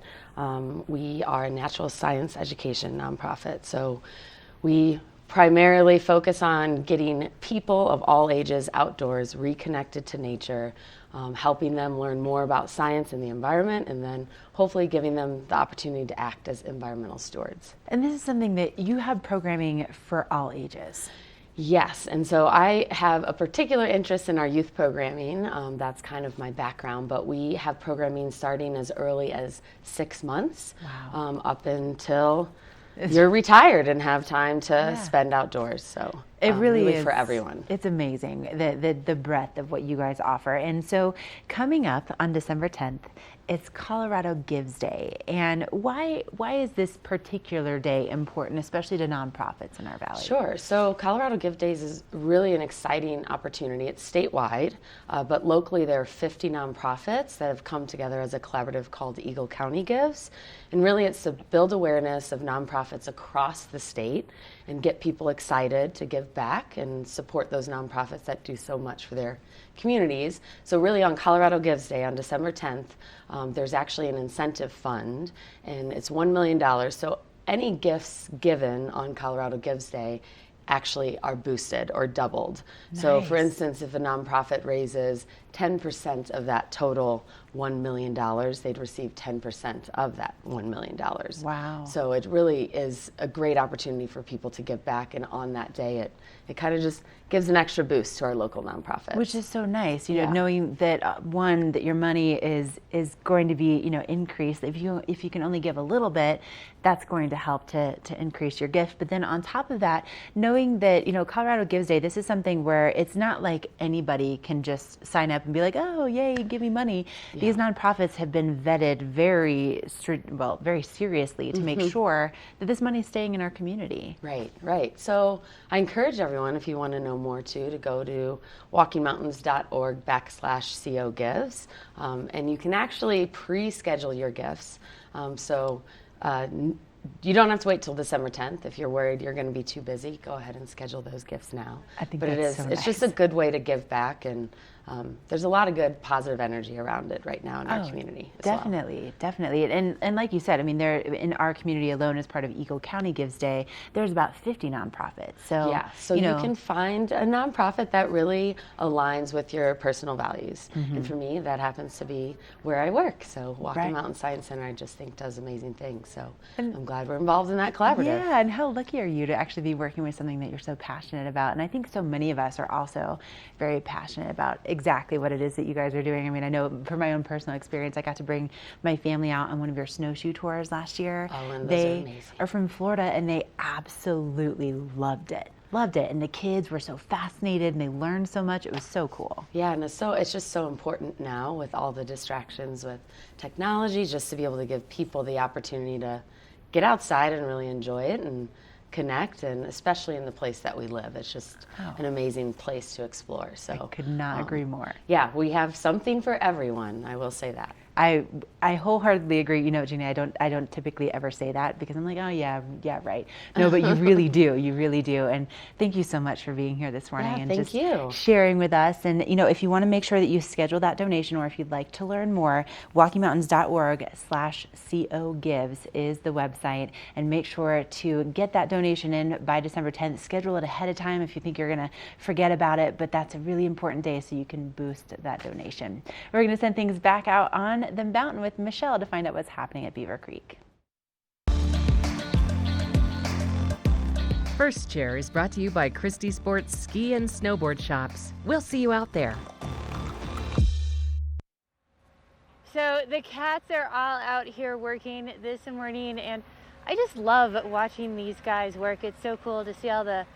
We are a natural science education nonprofit. So we primarily focus on getting people of all ages outdoors reconnected to nature, helping them learn more about science and the environment, and then hopefully giving them the opportunity to act as environmental stewards. And this is something that you have programming for all ages. Yes, and so I have a particular interest in our youth programming. That's kind of my background, but we have programming starting as early as 6 months, up until you're retired and have time to spend outdoors. So it really is for everyone. It's amazing the breadth of what you guys offer. And so coming up on December 10th, it's Colorado Gives Day. And why is this particular day important, especially to nonprofits in our valley? Sure. So Colorado Give Days is really an exciting opportunity. It's statewide, but locally there are 50 nonprofits that have come together as a collaborative called Eagle County Gives. And really it's to build awareness of nonprofits across the state and get people excited to give back and support those nonprofits that do so much for their communities. So really on Colorado Gives Day on December 10th, there's actually an incentive fund, and it's $1 million. So any gifts given on Colorado Gives Day actually are boosted or doubled. Nice. So for instance, if a nonprofit raises 10% of that total $1 million, they'd receive 10% of that $1 million. Wow. So it really is a great opportunity for people to give back, and on that day it kind of just gives an extra boost to our local nonprofits. Which is so nice, you know, knowing that that your money is going to be, increased. If you can only give a little bit, that's going to help to increase your gift. But then on top of that, knowing that, Colorado Gives Day, this is something where it's not like anybody can just sign up and be like, oh, yay, give me money. Yeah. These nonprofits have been vetted very seriously to make sure that this money is staying in our community. Right. So I encourage everyone, if you want to know more too, to go to walkingmountains.org/CO Gives, and you can actually pre-schedule your gifts. You don't have to wait till December 10th. If you're worried you're going to be too busy, go ahead and schedule those gifts now. I think but that's it's just a good way to give back, and there's a lot of good positive energy around it right now in our community as definitely. And like you said, I mean, there in our community alone, as part of Eagle County Gives Day, there's about 50 nonprofits. So so you can find a nonprofit that really aligns with your personal values. And for me, that happens to be where I work. So Walking Mountain Science Center, I just think does amazing things. So I'm glad we're involved in that collaborative. Yeah, and how lucky are you to actually be working with something that you're so passionate about? And I think so many of us are also very passionate about exactly what it is that you guys are doing. I mean, I know from my own personal experience, I got to bring my family out on one of your snowshoe tours last year. Oh, and those they are amazing. Are from Florida, and they absolutely loved it. And the kids were so fascinated, and they learned so much. It was so cool. Yeah, and it's just so important now with all the distractions with technology, just to be able to give people the opportunity to get outside and really enjoy it and connect, and especially in the place that we live. It's just an amazing place to explore. So I could not agree more. Yeah, we have something for everyone, I will say that. I wholeheartedly agree. Jeannie, I don't typically ever say that because I'm like, oh yeah, right. No, but you really do. You really do. And thank you so much for being here this morning and just sharing with us. And if you want to make sure that you schedule that donation, or if you'd like to learn more, walkingmountains.org/CO Gives is the website, and make sure to get that donation in by December 10th. Schedule it ahead of time if you think you're going to forget about it, but that's a really important day so you can boost that donation. We're going to send things back out on the mountain with Michelle to find out what's happening at Beaver Creek. First Chair is brought to you by Christie Sports Ski and Snowboard Shops. We'll see you out there. So the cats are all out here working this morning, and I just love watching these guys work. It's so cool to see all the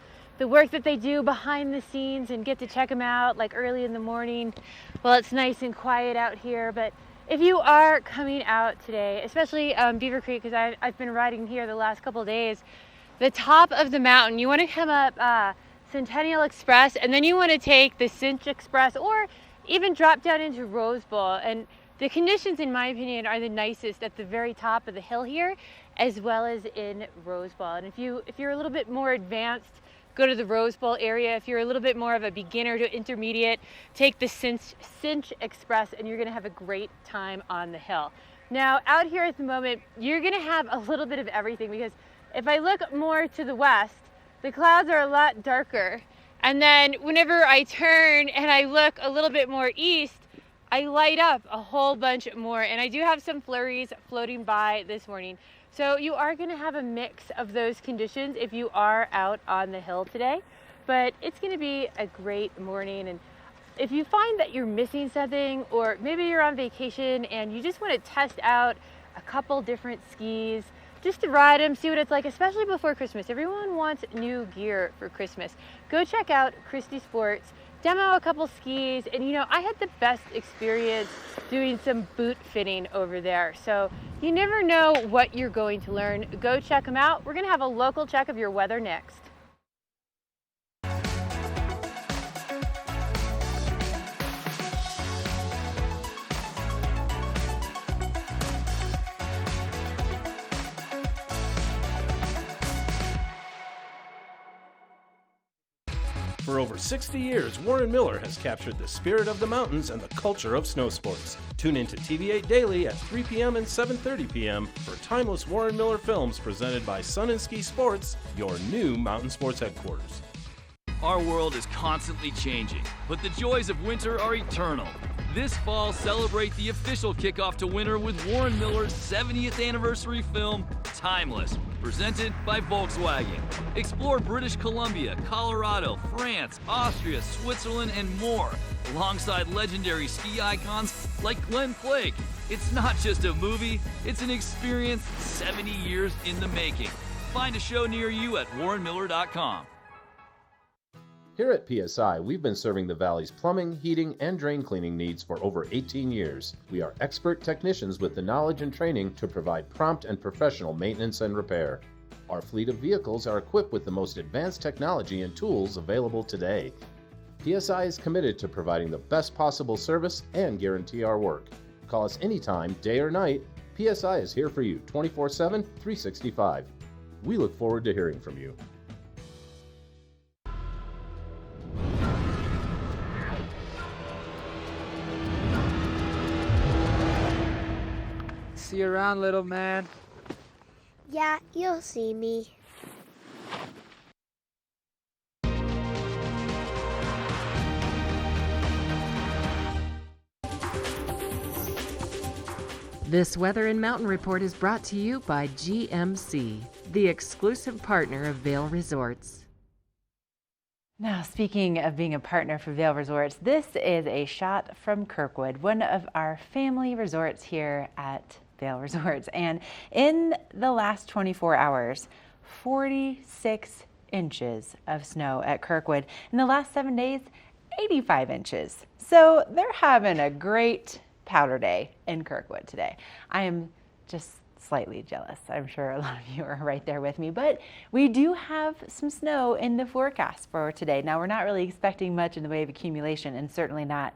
work that they do behind the scenes and get to check them out like early in the morning. Well, it's nice and quiet out here, but if you are coming out today, especially Beaver Creek, because I've been riding here the last couple of days, the top of the mountain, you want to come up Centennial Express, and then you want to take the Cinch Express, or even drop down into Rose Bowl. And the conditions, in my opinion, are the nicest at the very top of the hill here. as well as in Rose Bowl. And if you're a little bit more advanced, go to the Rose Bowl area. If you're a little bit more of a beginner to intermediate, take the Cinch Express, and you're gonna have a great time on the hill. Now, out here at the moment, you're gonna have a little bit of everything, because if I look more to the west, the clouds are a lot darker. And then whenever I turn and I look a little bit more east, I light up a whole bunch more. And I do have some flurries floating by this morning. So you are gonna have a mix of those conditions if you are out on the hill today. But it's gonna be a great morning. And if you find that you're missing something, or maybe you're on vacation and you just wanna test out a couple different skis, just to ride them, see what it's like, especially before Christmas. Everyone wants new gear for Christmas. Go check out Christie Sports, demo a couple skis, and you know, I had the best experience doing some boot fitting over there. So you never know what you're going to learn. Go check them out. We're gonna have a local check of your weather next. For over 60 years, Warren Miller has captured the spirit of the mountains and the culture of snow sports. Tune into TV8 Daily at 3 p.m. and 7:30 p.m. for timeless Warren Miller films presented by Sun and Ski Sports, your new mountain sports headquarters. Our world is constantly changing, but the joys of winter are eternal. This fall, celebrate the official kickoff to winter with Warren Miller's 70th anniversary film, Timeless, presented by Volkswagen. Explore British Columbia, Colorado, France, Austria, Switzerland, and more, alongside legendary ski icons like Glenn Flake. It's not just a movie, it's an experience 70 years in the making. Find a show near you at warrenmiller.com. Here at PSI, we've been serving the Valley's plumbing, heating, and drain cleaning needs for over 18 years. We are expert technicians with the knowledge and training to provide prompt and professional maintenance and repair. Our fleet of vehicles are equipped with the most advanced technology and tools available today. PSI is committed to providing the best possible service and guarantee our work. Call us anytime, day or night. PSI is here for you 24/7, 365. We look forward to hearing from you. See you around, little man. Yeah, you'll see me. This Weather and Mountain Report is brought to you by GMC, the exclusive partner of Vail Resorts. Now, speaking of being a partner for Vail Resorts, this is a shot from Kirkwood, one of our family resorts here at Vail Resorts. And in the last 24 hours, 46 inches of snow at Kirkwood. In the last 7 days, 85 inches. So they're having a great powder day in Kirkwood today. I am just slightly jealous. I'm sure a lot of you are right there with me, but we do have some snow in the forecast for today. Now, we're not really expecting much in the way of accumulation, and certainly not,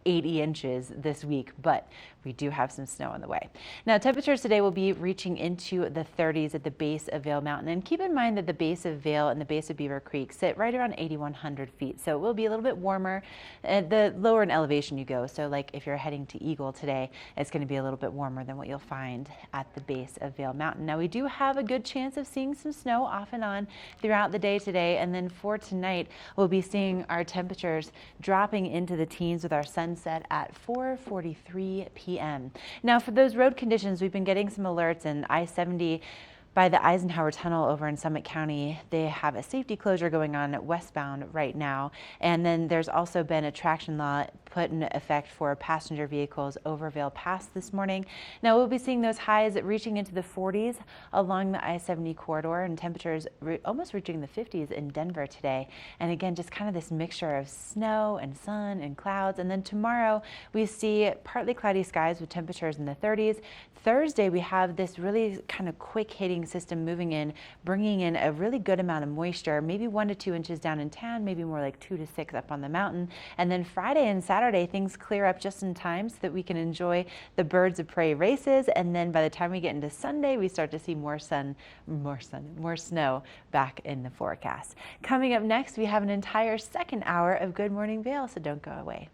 80 inches this week, but we do have some snow on the way. Now, temperatures today will be reaching into the 30s at the base of Vail Mountain, and keep in mind that the base of Vail and the base of Beaver Creek sit right around 8,100 feet, so it will be a little bit warmer the lower in elevation you go. So like if you're heading to Eagle today, it's going to be a little bit warmer than what you'll find at the base of Vail Mountain. Now, we do have a good chance of seeing some snow off and on throughout the day today, and then for tonight, we'll be seeing our temperatures dropping into the teens with our sunset at 4:43 p.m. Now, for those road conditions, we've been getting some alerts, and I-70 by the Eisenhower Tunnel over in Summit County, they have a safety closure going on westbound right now. And then there's also been a traction law put in effect for passenger vehicles over Vail Pass this morning. Now, we'll be seeing those highs reaching into the 40s along the I-70 corridor, and temperatures almost reaching the 50s in Denver today. And again, just kind of this mixture of snow and sun and clouds. And then tomorrow we see partly cloudy skies with temperatures in the 30s. Thursday, we have this really kind of quick hitting system moving in, bringing in a really good amount of moisture, maybe 1 to 2 inches down in town, maybe more like 2 to 6 up on the mountain. And then Friday and Saturday, things clear up just in time so that we can enjoy the birds of prey races. And then by the time we get into Sunday, we start to see more snow back in the forecast. Coming up next, we have an entire second hour of Good Morning Vail, so don't go away.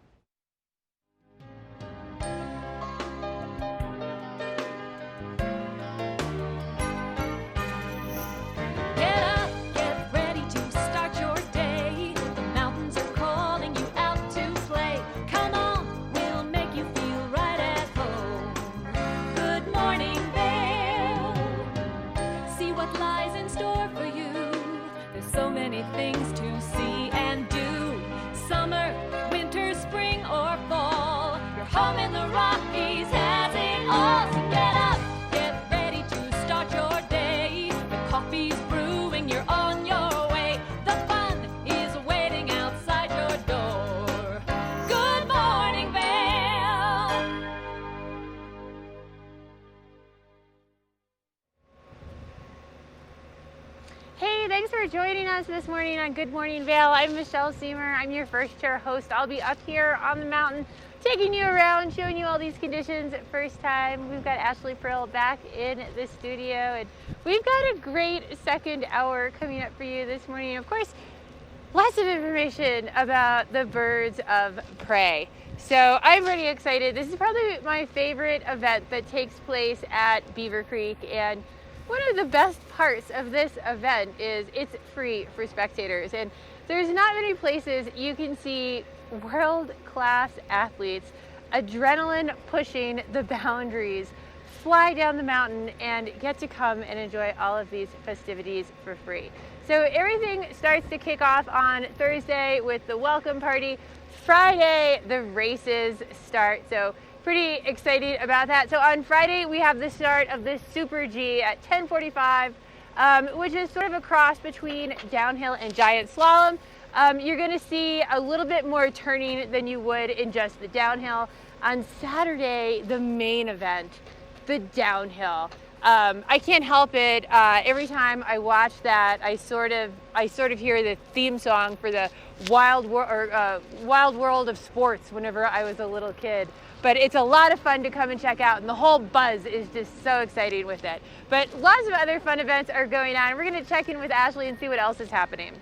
Things to see and do. Summer, winter, spring, or fall. Your home in the Rockies has it all. So get up, get ready to start your day. The coffee's brewing, you're on your way. The fun is waiting outside your door. Good morning, Vail. Hey, thanks for joining us this morning on Good Morning Vail. I'm Michelle Seymour. I'm your first chair host. I'll be up here on the mountain taking you around, showing you all these conditions first time. We've got Ashley Prill back in the studio, and we've got a great second hour coming up for you this morning. Of course, lots of information about the birds of prey. So I'm pretty excited. This is probably my favorite event that takes place at Beaver Creek, and one of the best parts of this event is it's free for spectators, and there's not many places you can see world-class athletes, adrenaline pushing the boundaries, fly down the mountain and get to come and enjoy all of these festivities for free. So everything starts to kick off on Thursday with the welcome party. Friday, the races start. So pretty excited about that. So on Friday, we have the start of the Super G at 10:45, which is sort of a cross between downhill and giant slalom. You're going to see a little bit more turning than you would in just the downhill. On Saturday, the main event, the downhill. I can't help it. Every time I watch that, I sort of hear the theme song for the Wild World of Sports whenever I was a little kid. But it's a lot of fun to come and check out, and the whole buzz is just so exciting with it. But lots of other fun events are going on. We're going to check in with Ashley and see what else is happening.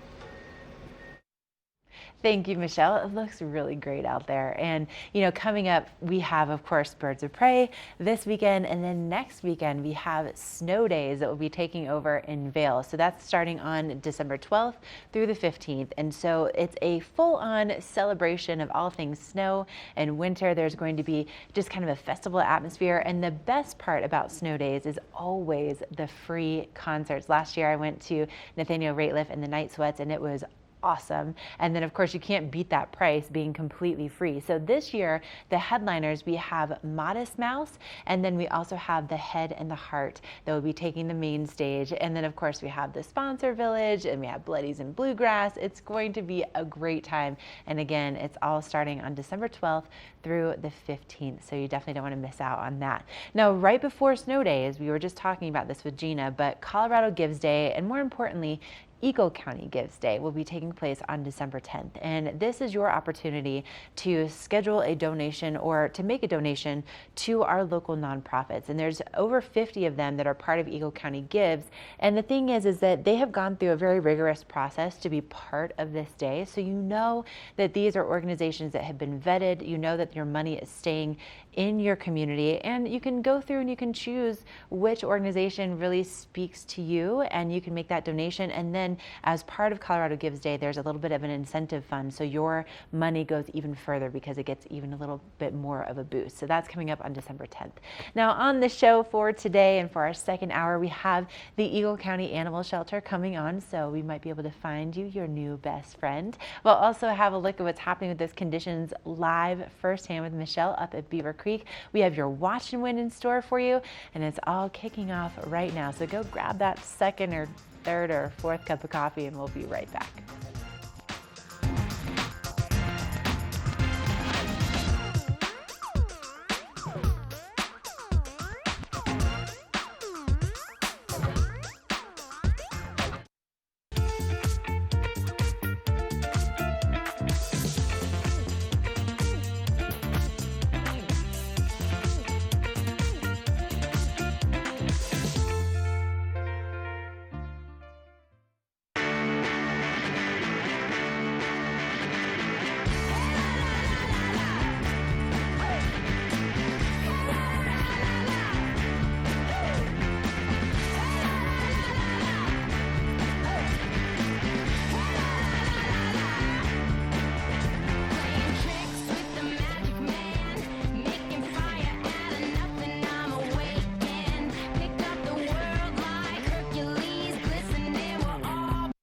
Thank you, Michelle. It looks really great out there. And, you know, coming up, we have, of course, Birds of Prey this weekend. And then next weekend, we have snow days that will be taking over in Vail. So that's starting on December 12th through the 15th. And so it's a full-on celebration of all things snow and winter. There's going to be just kind of a festival atmosphere. And the best part about snow days is always the free concerts. Last year, I went to Nathaniel Rateliff and the Night Sweats, and it was awesome. And then of course you can't beat that price being completely free. So this year the headliners, we have Modest Mouse, and then we also have the Head and the Heart that will be taking the main stage. And then of course we have the Sponsor Village, and we have Bloodies and Bluegrass. It's going to be a great time. And again, it's all starting on December 12th through the 15th. So you definitely don't want to miss out on that. Now, right before snow days, we were just talking about this with Gina, but Colorado Gives Day, and more importantly, Eagle County Gives Day, will be taking place on December 10th. And this is your opportunity to schedule a donation or to make a donation to our local nonprofits. And there's over 50 of them that are part of Eagle County Gives. And the thing is that they have gone through a very rigorous process to be part of this day. So you know that these are organizations that have been vetted. You know that your money is staying in your community, and you can go through and you can choose which organization really speaks to you, and you can make that donation. And then as part of Colorado Gives Day, there's a little bit of an incentive fund, so your money goes even further because it gets even a little bit more of a boost. So that's coming up on December 10th. Now on the show for today and for our second hour, we have the Eagle County Animal Shelter coming on, so we might be able to find you your new best friend. We'll also have a look at what's happening with those conditions live firsthand with Michelle up at Beaver Creek. We have your Watch and Win in store for you, and it's all kicking off right now. So go grab that second or third or fourth cup of coffee, and we'll be right back.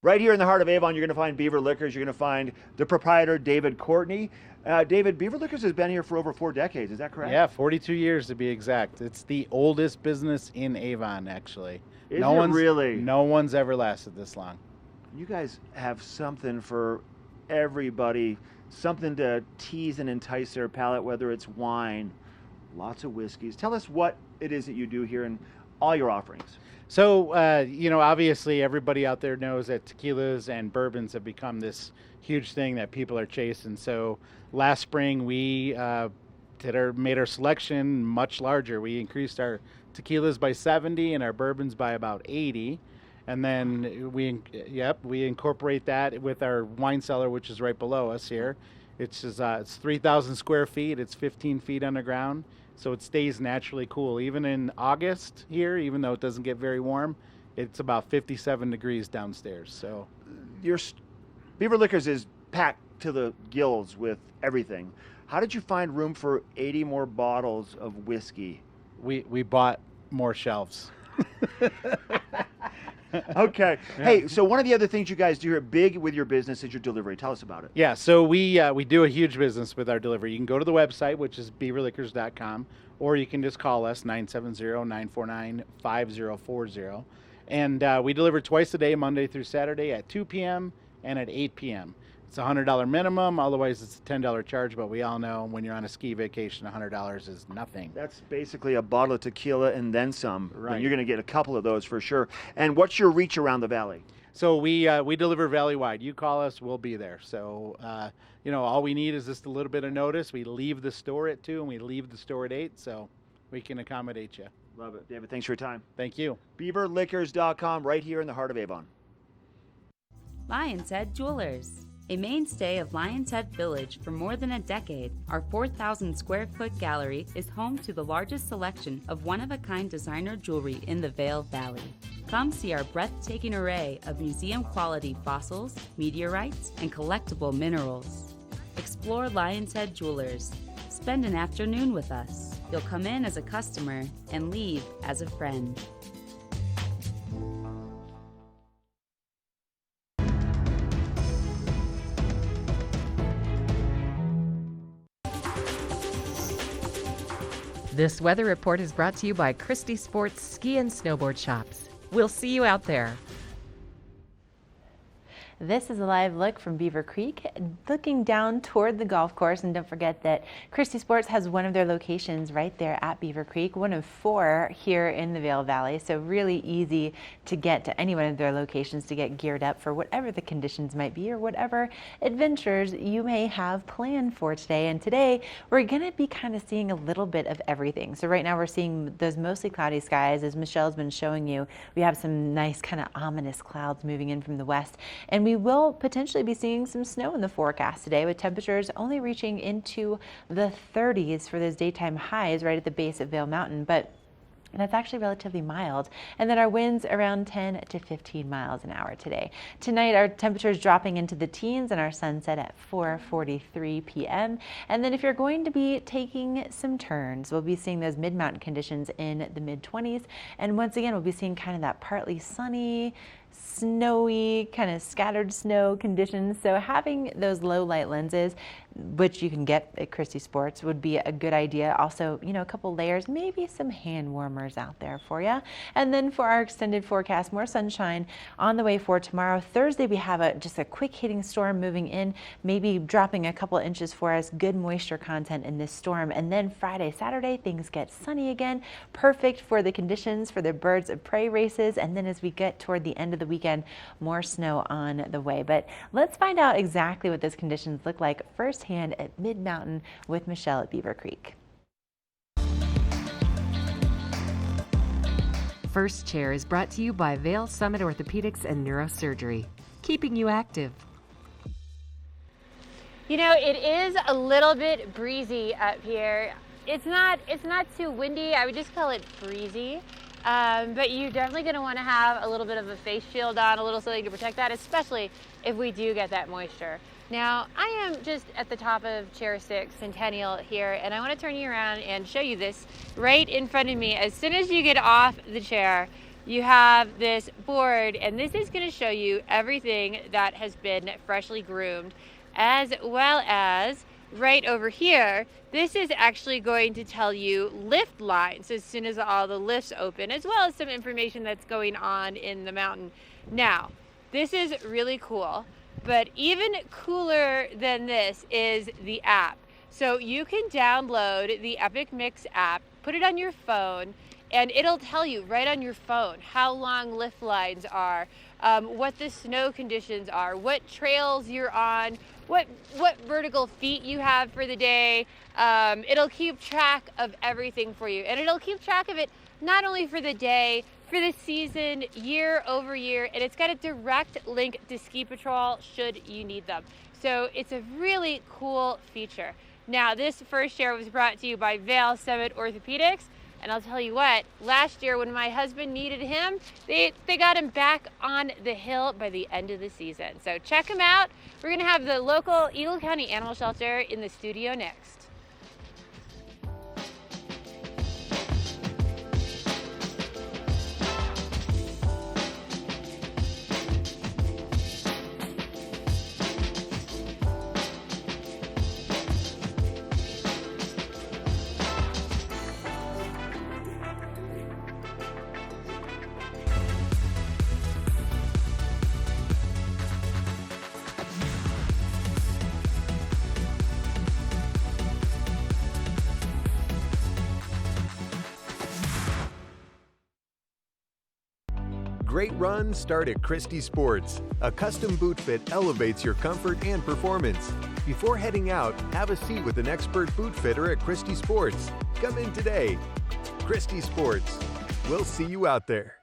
Right here in the heart of Avon, you're going to find Beaver Liquors. You're going to find the proprietor, David Courtney. David, Beaver Liquors has been here for over 4 decades. Is that correct? Yeah, 42 years to be exact. It's the oldest business in Avon, actually. Is it really? No one's ever lasted this long. You guys have something for everybody, something to tease and entice their palate, whether it's wine, lots of whiskeys. Tell us what it is that you do here and all your offerings. So, obviously everybody out there knows that tequilas and bourbons have become this huge thing that people are chasing. So last spring we made our selection much larger. We increased our tequilas by 70 and our bourbons by about 80. And then we incorporate that with our wine cellar, which is right below us here. It's 3,000 square feet. It's 15 feet underground. So it stays naturally cool. Even in August here, even though it doesn't get very warm, it's about 57 degrees downstairs. So Your Beaver Liquors is packed to the gills with everything. How did you find room for 80 more bottles of whiskey? We bought more shelves. Okay. Hey, so one of the other things you guys do here big with your business is your delivery. Tell us about it. Yeah, so we do a huge business with our delivery. You can go to the website, which is beaverliquors.com, or you can just call us, 970-949-5040. And we deliver twice a day, Monday through Saturday at 2 p.m. and at 8 p.m. It's a $100 minimum, otherwise it's a $10 charge, but we all know when you're on a ski vacation, $100 is nothing. That's basically a bottle of tequila and then some. Right. And you're going to get a couple of those for sure. And what's your reach around the valley? So we deliver valley-wide. You call us, we'll be there. So, all we need is just a little bit of notice. We leave the store at 2 and we leave the store at 8, so we can accommodate you. Love it. David, thanks for your time. Thank you. BeaverLiquors.com, right here in the heart of Avon. Lion's Head Jewelers. A mainstay of Lion's Head Village for more than a decade, our 4,000 square foot gallery is home to the largest selection of one-of-a-kind designer jewelry in the Vail Valley. Come see our breathtaking array of museum-quality fossils, meteorites, and collectible minerals. Explore Lion's Head Jewelers. Spend an afternoon with us. You'll come in as a customer and leave as a friend. This weather report is brought to you by Christie Sports Ski and Snowboard Shops. We'll see you out there. This is a live look from Beaver Creek, looking down toward the golf course. And don't forget that Christie Sports has one of their locations right there at Beaver Creek, one of 4 here in the Vail Valley. So really easy to get to any one of their locations to get geared up for whatever the conditions might be or whatever adventures you may have planned for today. And today we're going to be kind of seeing a little bit of everything. So right now we're seeing those mostly cloudy skies. As Michelle's been showing you, we have some nice kind of ominous clouds moving in from the west. And we will potentially be seeing some snow in the forecast today, with temperatures only reaching into the 30s for those daytime highs right at the base of Vail Mountain. But that's actually relatively mild. And then our winds around 10 to 15 miles an hour today. Tonight, our temperatures dropping into the teens and our sunset at 4:43 p.m. And then if you're going to be taking some turns, we'll be seeing those mid-mountain conditions in the mid-20s. And once again, we'll be seeing kind of that partly sunny, snowy, kind of scattered snow conditions. So having those low light lenses, which you can get at Christie Sports, would be a good idea. Also, a couple layers, maybe some hand warmers out there for you. And then for our extended forecast, more sunshine on the way for tomorrow. Thursday, we have just a quick hitting storm moving in, maybe dropping a couple inches for us. Good moisture content in this storm. And then Friday, Saturday, things get sunny again. Perfect for the conditions for the birds of prey races. And then as we get toward the end of the weekend, more snow on the way. But let's find out exactly what those conditions look like firsthand at Mid-Mountain with Michelle at Beaver Creek. First Chair is brought to you by Vail Summit Orthopedics and Neurosurgery, keeping you active. It is a little bit breezy up here. It's not too windy. I would just call it breezy. But you're definitely going to want to have a little bit of a face shield on, a little something to protect that, especially if we do get that moisture. Now, I am just at the top of Chair 6, Centennial here, and I want to turn you around and show you this right in front of me. As soon as you get off the chair, you have this board, and this is going to show you everything that has been freshly groomed, as well as right over here, this is actually going to tell you lift lines as soon as all the lifts open, as well as some information that's going on in the mountain. Now, this is really cool, but even cooler than this is the app. So you can download the Epic Mix app, put it on your phone, and it'll tell you right on your phone how long lift lines are, what the snow conditions are, what trails you're on, what vertical feet you have for the day. It'll keep track of everything for you, and it'll keep track of it not only for the day, for the season, year over year, and it's got a direct link to Ski Patrol should you need them. So it's a really cool feature. Now, this first share was brought to you by Vail Summit Orthopedics, and I'll tell you what, last year when my husband needed him, they got him back on the hill by the end of the season. So check them out. We're gonna have the local Eagle County Animal Shelter in the studio next. Great runs start at Christie Sports. A custom boot fit elevates your comfort and performance. Before heading out, have a seat with an expert boot fitter at Christie Sports. Come in today. Christie Sports. We'll see you out there.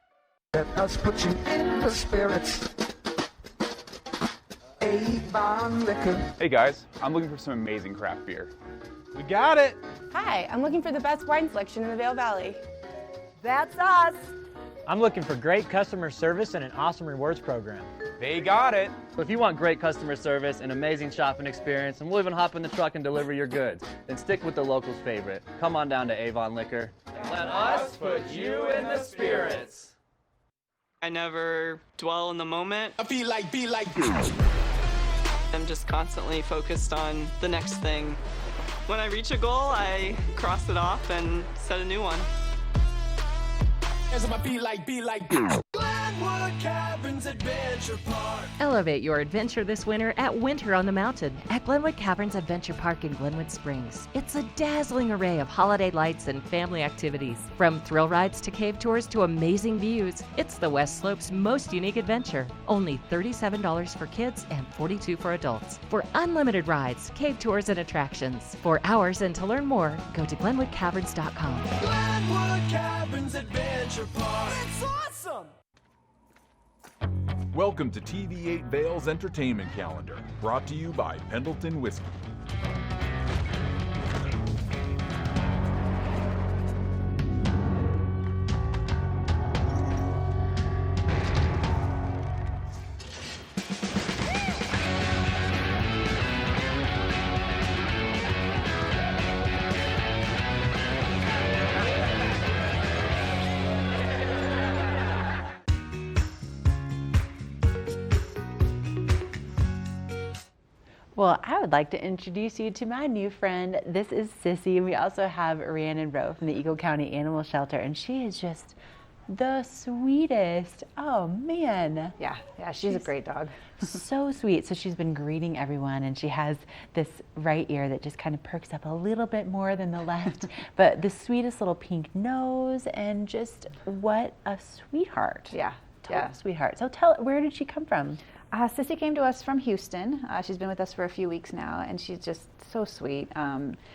Let us put you in the spirits. Avon Liquor. Hey guys, I'm looking for some amazing craft beer. We got it. Hi, I'm looking for the best wine selection in the Vail Valley. That's us. I'm looking for great customer service and an awesome rewards program. They got it. If you want great customer service, an amazing shopping experience, and we'll even hop in the truck and deliver your goods, then stick with the locals' favorite. Come on down to Avon Liquor. Let us put you in the spirits. I never dwell in the moment. I be like. I'm just constantly focused on the next thing. When I reach a goal, I cross it off and set a new one. Be like. Glenwood Caverns Adventure Park. Elevate your adventure this winter at Winter on the Mountain at Glenwood Caverns Adventure Park in Glenwood Springs. It's a dazzling array of holiday lights and family activities. From thrill rides to cave tours to amazing views, it's the West Slope's most unique adventure. Only $37 for kids and $42 for adults. For unlimited rides, cave tours, and attractions. For hours and to learn more, go to GlenwoodCaverns.com. Glenwood Caverns Adventure Park. It's awesome! Welcome to TV8 Vail's Entertainment Calendar, brought to you by Pendleton Whiskey. Well, I would like to introduce you to my new friend. This is Sissy, and we also have Rhiannon Rowe from the Eagle County Animal Shelter, and she is just the sweetest. Oh, man. Yeah, she's a great dog. So sweet. So she's been greeting everyone, and she has this right ear that just kind of perks up a little bit more than the left, but the sweetest little pink nose, and just what a sweetheart. Yeah. Total sweetheart. So where did she come from? Sissy came to us from Houston. She's been with us for a few weeks now, and she's just so sweet.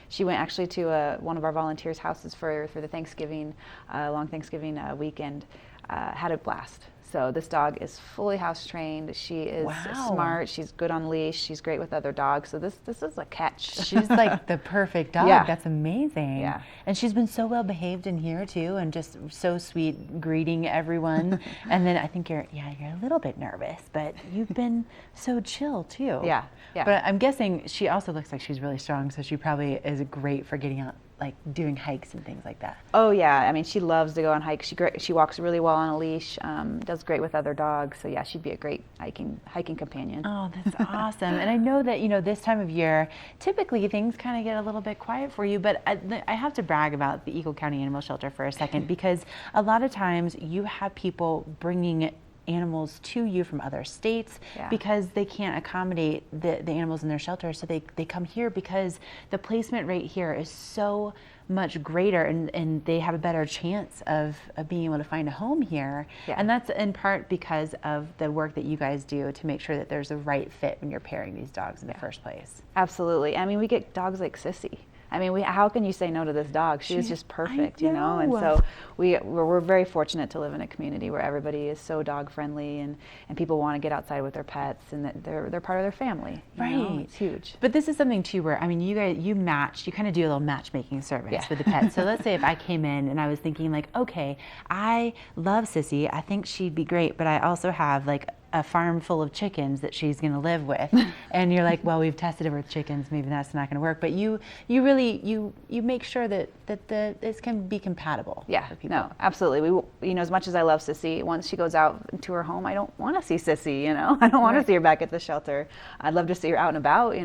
She went actually to one of our volunteers' houses for the Thanksgiving, long Thanksgiving weekend. Had a blast. So this dog is fully house trained. She is smart. She's good on leash. She's great with other dogs. So this is a catch. She's like the perfect dog. Yeah. That's amazing. Yeah. And she's been so well behaved in here too, and just so sweet, greeting everyone. And then I think you're a little bit nervous, but you've been so chill too. Yeah. But I'm guessing she also looks like she's really strong, so she probably is great for getting out like doing hikes and things like that? Oh yeah, I mean, she loves to go on hikes. She walks really well on a leash, does great with other dogs. So yeah, she'd be a great hiking companion. Oh, that's awesome. And I know that, this time of year, typically things kind of get a little bit quiet for you, but I have to brag about the Eagle County Animal Shelter for a second, because a lot of times you have people bringing animals to you from other states because they can't accommodate the animals in their shelter, so they come here because the placement rate here is so much greater, and they have a better chance of being able to find a home here. And that's in part because of the work that you guys do to make sure that there's a right fit when you're pairing these dogs in the first place. Absolutely. I mean, we get dogs like Sissy. I mean, how can you say no to this dog? She is just perfect, and so we're very fortunate to live in a community where everybody is so dog friendly, and people want to get outside with their pets, and that they're part of their family. It's huge. But this is something too where, I mean, you kind of do a little matchmaking service with the pets. So let's say if I came in and I was thinking like, okay, I love Sissy, I think she'd be great, but I also have like a farm full of chickens that she's going to live with, and you're like, well, we've tested it with chickens, maybe that's not going to work. But you really make sure that this can be compatible. For people. No, absolutely. We as much as I love Sissy, once she goes out to her home, I don't want to see Sissy. I don't want to see her back at the shelter. I'd love to see her out and about.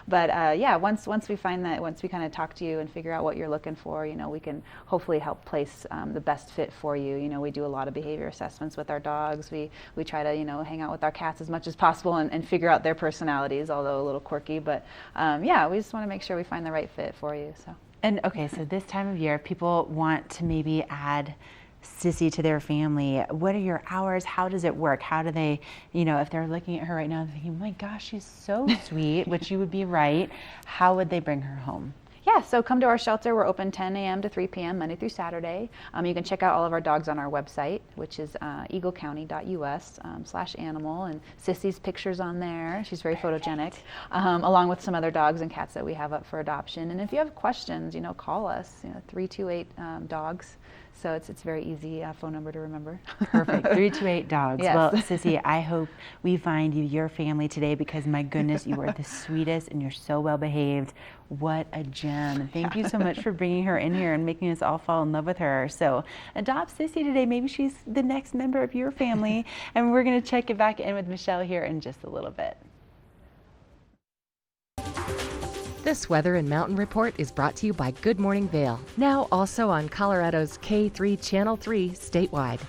But once we find that, once we kind of talk to you and figure out what you're looking for, we can hopefully help place the best fit for you. We do a lot of behavior assessments with our dogs. We try to hang out with our cats as much as possible and figure out their personalities, although a little quirky. But we just want to make sure we find the right fit for you. And okay, so this time of year, people want to maybe add Sissy to their family. What are your hours? How does it work? How do they, if they're looking at her right now and thinking, oh my gosh, she's so sweet, which you would be right, how would they bring her home? Yeah, so come to our shelter. We're open 10 a.m. to 3 p.m. Monday through Saturday. You can check out all of our dogs on our website, which is eaglecounty.us/animal, and Sissy's pictures on there. She's very photogenic, along with some other dogs and cats that we have up for adoption. And if you have questions, call us, 328-DOGS. So it's a very easy phone number to remember. Perfect. 328-DOGS. Yes. Well, Sissy, I hope we find you your family today, because my goodness, you are the sweetest and you're so well behaved. What a gem. Thank you so much for bringing her in here and making us all fall in love with her. So adopt Sissy today. Maybe she's the next member of your family. And we're going to check it back in with Michelle here in just a little bit. This Weather and Mountain Report is brought to you by Good Morning Vail, now also on Colorado's K3 Channel 3 statewide.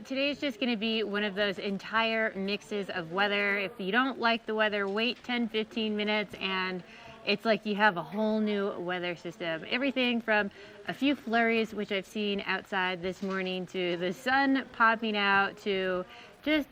Today is just going to be one of those entire mixes of weather. If you don't like the weather, wait 10-15 minutes and it's like you have a whole new weather system. Everything from a few flurries, which I've seen outside this morning, to the sun popping out, to just,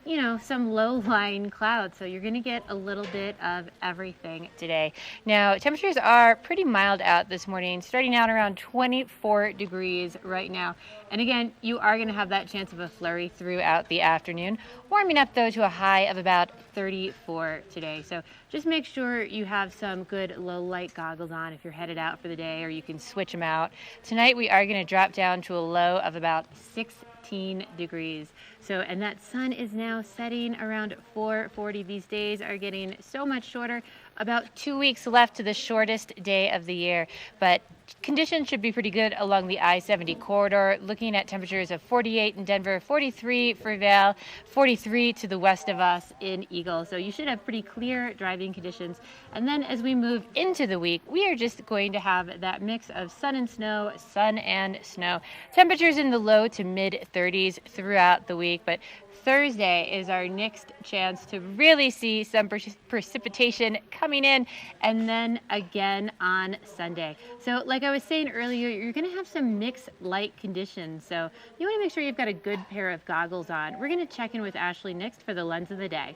some low-lying clouds. So you're going to get a little bit of everything today. Now, temperatures are pretty mild out this morning, starting out around 24 degrees right now. And again, you are going to have that chance of a flurry throughout the afternoon, warming up though to a high of about 34 today. So just make sure you have some good low light goggles on if you're headed out for the day, or you can switch them out. Tonight we are going to drop down to a low of about 16 degrees. So, and that sun is now setting around 4:40. These days are getting so much shorter. About 2 weeks left to the shortest day of the year, but conditions should be pretty good along the I-70 corridor. Looking at temperatures of 48 in Denver, 43 for Vail, 43 to the west of us in Eagle. So you should have pretty clear driving conditions. And then as we move into the week, we are just going to have that mix of sun and snow, sun and snow. Temperatures in the low to mid 30s throughout the week, but Thursday is our next chance to really see some precipitation coming in, and then again on Sunday. So like I was saying earlier, you're going to have some mixed light conditions. So you want to make sure you've got a good pair of goggles on. We're going to check in with Ashley next for the Lens of the Day.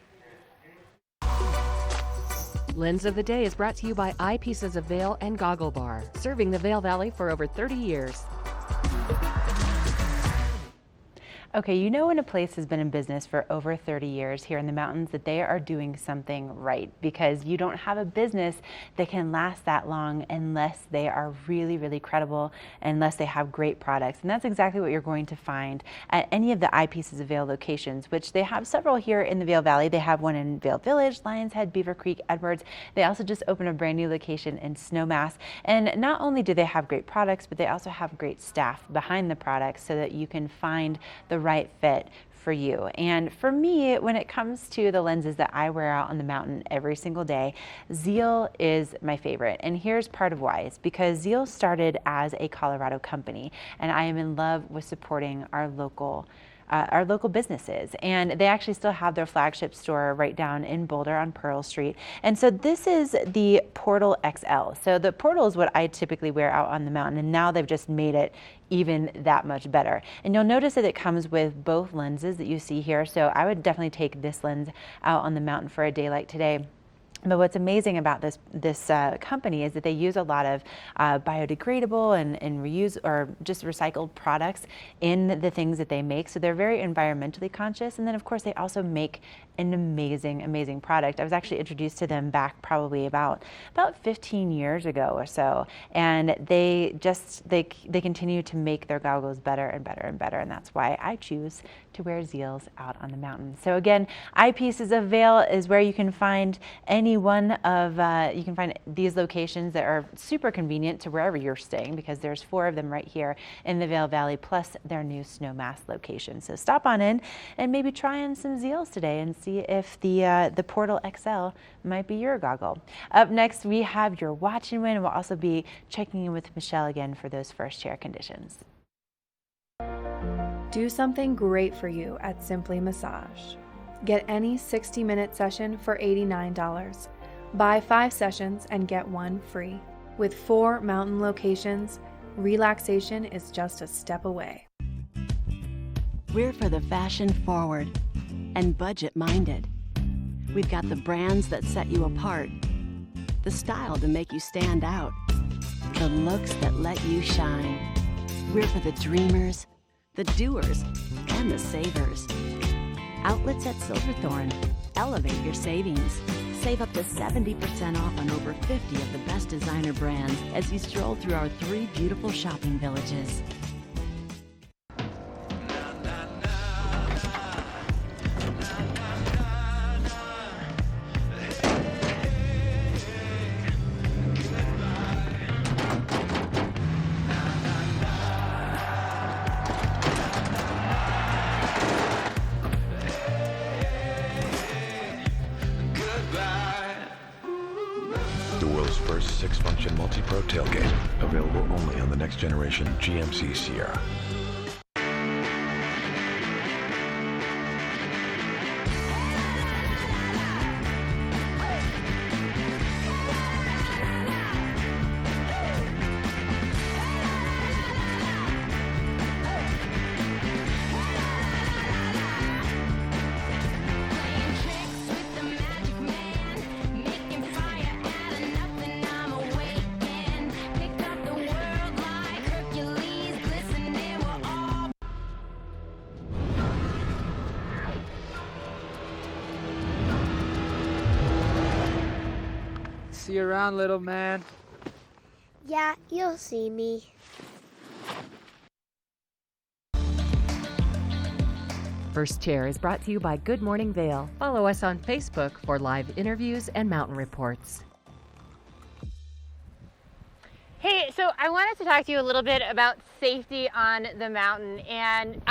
Lens of the Day is brought to you by Eyepieces of Vail and Goggle Bar, serving the Vail Valley for over 30 years. Okay, you know when a place has been in business for over 30 years here in the mountains that they are doing something right, because you don't have a business that can last that long unless they are really, really credible, unless they have great products. And that's exactly what you're going to find at any of the Eyepieces of Vail locations, which they have several here in the Vail Valley. They have one in Vail Village, Lions Head, Beaver Creek, Edwards. They also just opened a brand new location in Snowmass. And not only do they have great products, but they also have great staff behind the products so that you can find the right fit for you. And for me, when it comes to the lenses that I wear out on the mountain every single day, Zeal is my favorite. And here's part of why. It's because Zeal started as a Colorado company, and I am in love with supporting our local businesses. And they actually still have their flagship store right down in Boulder on Pearl Street. And so this is the Portal XL. So the Portal is what I typically wear out on the mountain, and now they've just made it even that much better. And you'll notice that it comes with both lenses that you see here. So I would definitely take this lens out on the mountain for a day like today. But what's amazing about this company is that they use a lot of biodegradable and reuse or just recycled products in the things that they make. So they're very environmentally conscious. And then of course they also make an amazing product. I was actually introduced to them back probably about 15 years ago or so. And they continue to make their goggles better and better and better. And that's why I choose to wear Zeals out on the mountain. So again, Eyepieces of Vail is where you can find any one of, you can find these locations that are super convenient to wherever you're staying, because there's 4 of them right here in the Vail Valley, plus their new Snowmass location. So stop on in and maybe try on some Zeals today and see if the Portal XL might be your goggle. Up next, we have your watch and win, and we'll also be checking in with Michelle again for those first chair conditions. Do something great for you at Simply Massage. Get any 60-minute session for $89. Buy 5 sessions and get 1 free. With 4 mountain locations, relaxation is just a step away. We're for the fashion forward and budget minded. We've got the brands that set you apart, the style to make you stand out, the looks that let you shine. We're for the dreamers, the doers, and the savers. Outlets at Silverthorne. Elevate your savings. Save up to 70% off on over 50 of the best designer brands as you stroll through our 3 beautiful shopping villages. The world's first 6-function multi-pro tailgate, available only on the next generation GMC Sierra. See you around, little man. Yeah, you'll see me. First Chair is brought to you by Good Morning Vail. Follow us on Facebook for live interviews and mountain reports. Hey, so I wanted to talk to you a little bit about safety on the mountain. And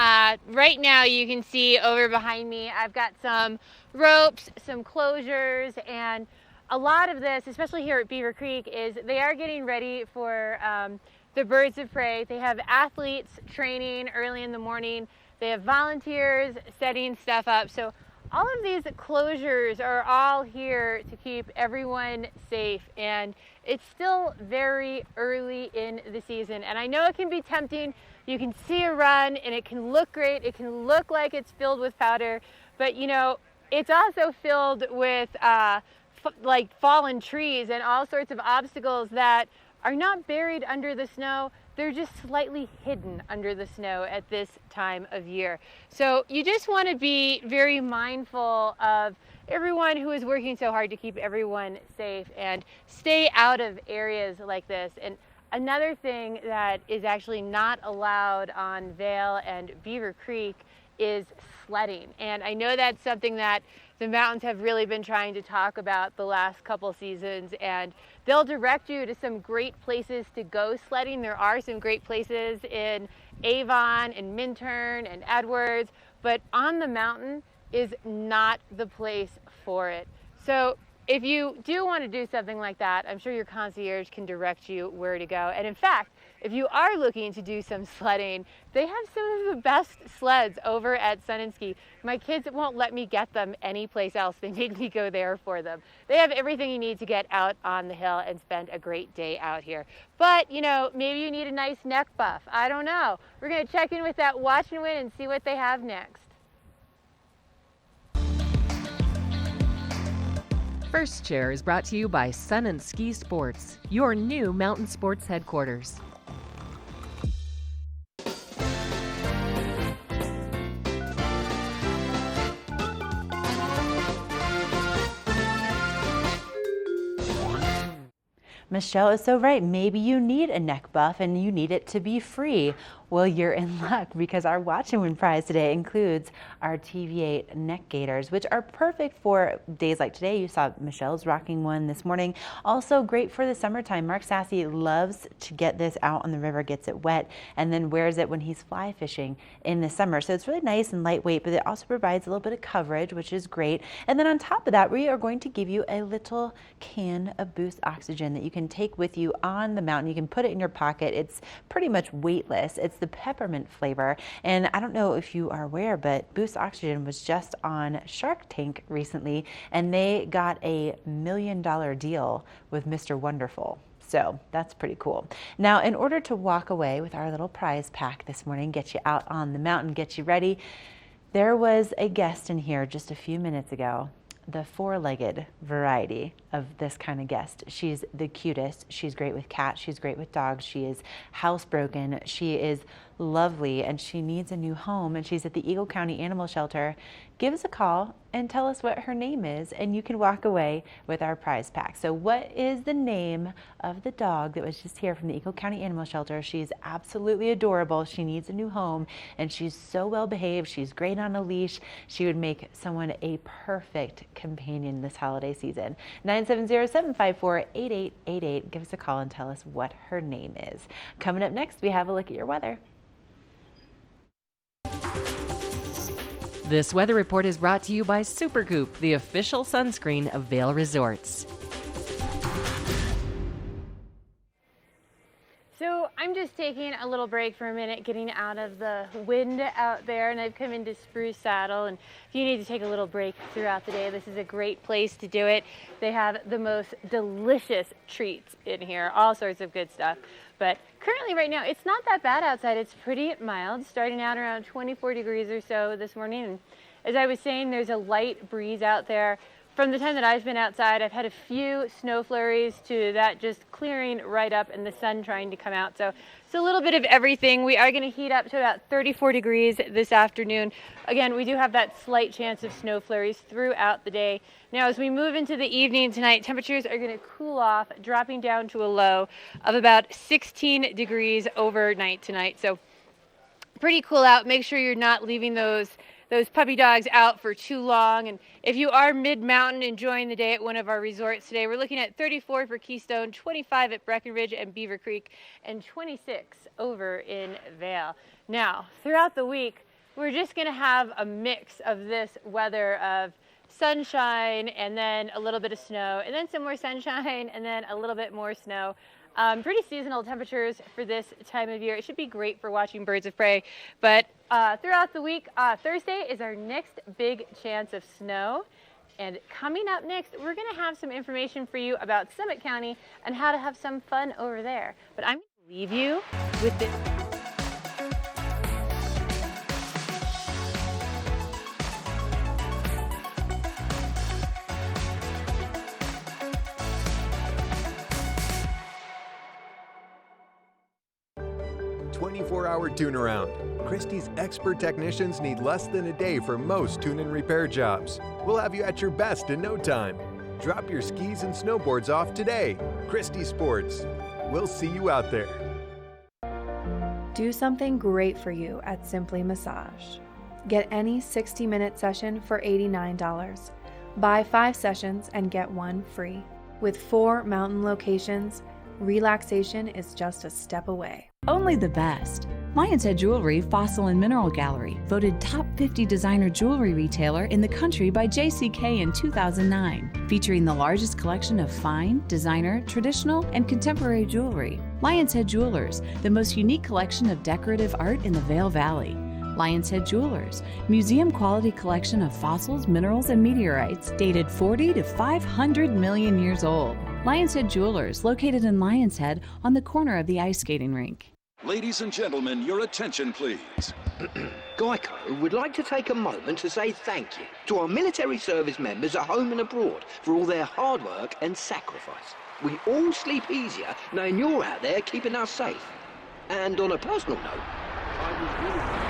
right now you can see over behind me, I've got some ropes, some closures, and a lot of this, especially here at Beaver Creek, is they are getting ready for the birds of prey. They have athletes training early in the morning. They have volunteers setting stuff up. So all of these closures are all here to keep everyone safe. And it's still very early in the season. And I know it can be tempting. You can see a run and it can look great. It can look like it's filled with powder, but you know, it's also filled with like fallen trees and all sorts of obstacles that are not buried under the snow. they're just slightly hidden under the snow at this time of year. So you just want to be very mindful of everyone who is working so hard to keep everyone safe and stay out of areas like this. And another thing that is actually not allowed on Vail and Beaver Creek is sledding. And I know that's something that the mountains have really been trying to talk about the last couple seasons, and they'll direct you to some great places to go sledding. There are some great places in Avon and Minturn and Edwards, but on the mountain is not the place for it. So if you do want to do something like that, I'm sure your concierge can direct you where to go. And in fact, if you are looking to do some sledding, they have some of the best sleds over at Sun and Ski. My kids won't let me get them anyplace else. They make me go there for them. They have everything you need to get out on the hill and spend a great day out here. But, you know, maybe you need a nice neck buff. I don't know. We're going to check in with that Watch and Win and see what they have next. First Chair is brought to you by Sun and Ski Sports, your new mountain sports headquarters. Michelle is so right. Maybe you need a neck buff and you need it to be free. Well, you're in luck because our Watch and Win prize today includes our TV8 neck gaiters, which are perfect for days like today. You saw Michelle's rocking one this morning. Also great for the summertime. Mark Sassy loves to get this out on the river, gets it wet, and then wears it when he's fly fishing in the summer. So it's really nice and lightweight, but it also provides a little bit of coverage, which is great. And then on top of that, we are going to give you a little can of Boost Oxygen that you can take with you on the mountain. You can put it in your pocket. It's pretty much weightless. It's the peppermint flavor. And I don't know if you are aware, but Boost Oxygen was just on Shark Tank recently, and they got a $1 million deal with Mr. Wonderful. So that's pretty cool. Now, in order to walk away with our little prize pack this morning, get you out on the mountain, get you ready, there was a guest in here just a few minutes ago, the four-legged variety of this kind of guest. She's the cutest. She's great with cats. She's great with dogs. She is housebroken. She is lovely, and she needs a new home, and she's at the Eagle County Animal Shelter. Give us a call and tell us what her name is, and you can walk away with our prize pack. So what is the name of the dog that was just here from the Eagle County Animal Shelter? She's absolutely adorable. She needs a new home, and she's so well behaved. She's great on a leash. She would make someone a perfect companion this holiday season. 970-754-8888. Give us a call and tell us what her name is. Coming up next, we have a look at your weather. This weather report is brought to you by Supergoop, the official sunscreen of Vail Resorts. So I'm just taking a little break for a minute, getting out of the wind out there, and I've come into Spruce Saddle. And if you need to take a little break throughout the day, this is a great place to do it. They have the most delicious treats in here, all sorts of good stuff. But currently right now, it's not that bad outside. It's pretty mild, starting out around 24 degrees or so this morning. And as I was saying, there's a light breeze out there. From the time that I've been outside, I've had a few snow flurries to that just clearing right up and the sun trying to come out. So it's a little bit of everything. We are going to heat up to about 34 degrees this afternoon. Again, we do have that slight chance of snow flurries throughout the day. Now, as we move into the evening tonight, temperatures are going to cool off, dropping down to a low of about 16 degrees overnight tonight. So pretty cool out. Make sure you're not leaving those puppy dogs out for too long. And if you are mid-mountain enjoying the day at one of our resorts today, we're looking at 34 for Keystone, 25 at Breckenridge and Beaver Creek, and 26 over in Vail. Now, throughout the week, we're just going to have a mix of this weather of sunshine and then a little bit of snow and then some more sunshine and then a little bit more snow. Pretty seasonal temperatures for this time of year. It should be great for watching birds of prey. But throughout the week, Thursday is our next big chance of snow. And coming up next, we're going to have some information for you about Summit County and how to have some fun over there. But I'm going to leave you with this. 24-hour tune-around. Christie's expert technicians need less than a day for most tune and repair jobs. We'll have you at your best in no time. Drop your skis and snowboards off today. Christie Sports. We'll see you out there. Do something great for you at Simply Massage. Get any 60-minute session for $89. Buy 5 sessions and get 1 free. With 4 mountain locations, relaxation is just a step away. Only the best. Lion's Head Jewelry Fossil and Mineral Gallery, voted top 50 designer jewelry retailer in the country by JCK in 2009, featuring the largest collection of fine, designer, traditional, and contemporary jewelry. Lion's Head Jewelers, the most unique collection of decorative art in the Vail Valley. Lion's Head Jewelers, museum-quality collection of fossils, minerals, and meteorites dated 40 to 500 million years old. Lion's Head Jewelers, located in Lion's Head on the corner of the ice skating rink. Ladies and gentlemen, your attention, please. Geico would like to take a moment to say thank you to our military service members at home and abroad for all their hard work and sacrifice. We all sleep easier knowing you're out there keeping us safe. And on a personal note, I was really...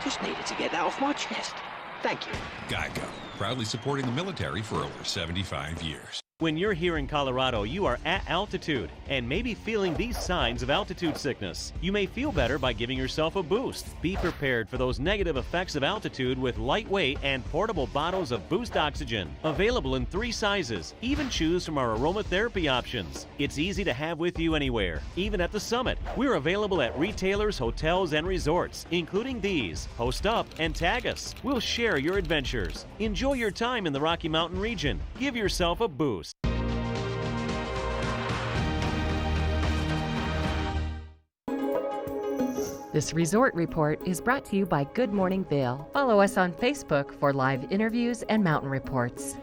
Just needed to get that off my chest. Thank you. Geico, proudly supporting the military for over 75 years. When you're here in Colorado, you are at altitude and maybe feeling these signs of altitude sickness. You may feel better by giving yourself a boost. Be prepared for those negative effects of altitude with lightweight and portable bottles of Boost Oxygen. Available in 3 sizes. Even choose from our aromatherapy options. It's easy to have with you anywhere, even at the summit. We're available at retailers, hotels, and resorts, including these. Post up and tag us. We'll share your adventures. Enjoy your time in the Rocky Mountain region. Give yourself a boost. This resort report is brought to you by Good Morning Vail. Follow us on Facebook for live interviews and mountain reports.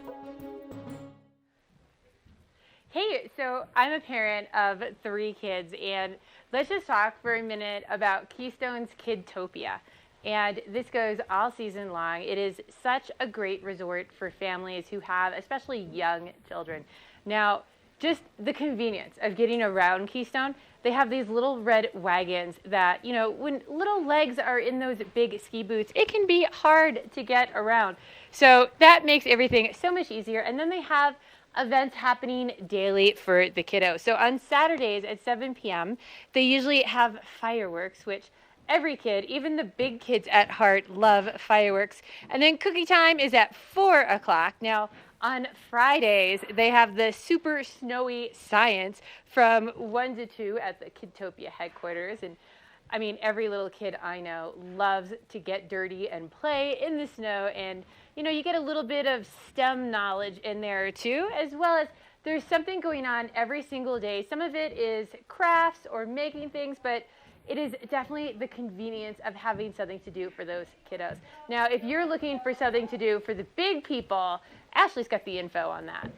Hey, so I'm a parent of 3 kids, and let's just talk for a minute about Keystone's Kidtopia. And this goes all season long. It is such a great resort for families who have especially young children. Now, just the convenience of getting around Keystone, they have these little red wagons that, you know, when little legs are in those big ski boots, it can be hard to get around. So that makes everything so much easier. And then they have events happening daily for the kiddos. So on Saturdays at 7 p.m., they usually have fireworks, which every kid, even the big kids at heart, love fireworks. And then cookie time is at 4 o'clock. Now, on Fridays, they have the super snowy science from 1 to 2 at the Kidtopia headquarters. And I mean, every little kid I know loves to get dirty and play in the snow. And, you know, you get a little bit of STEM knowledge in there too, as well as there's something going on every single day. Some of it is crafts or making things, but it is definitely the convenience of having something to do for those kiddos. Now, if you're looking for something to do for the big people, Ashley's got the info on that.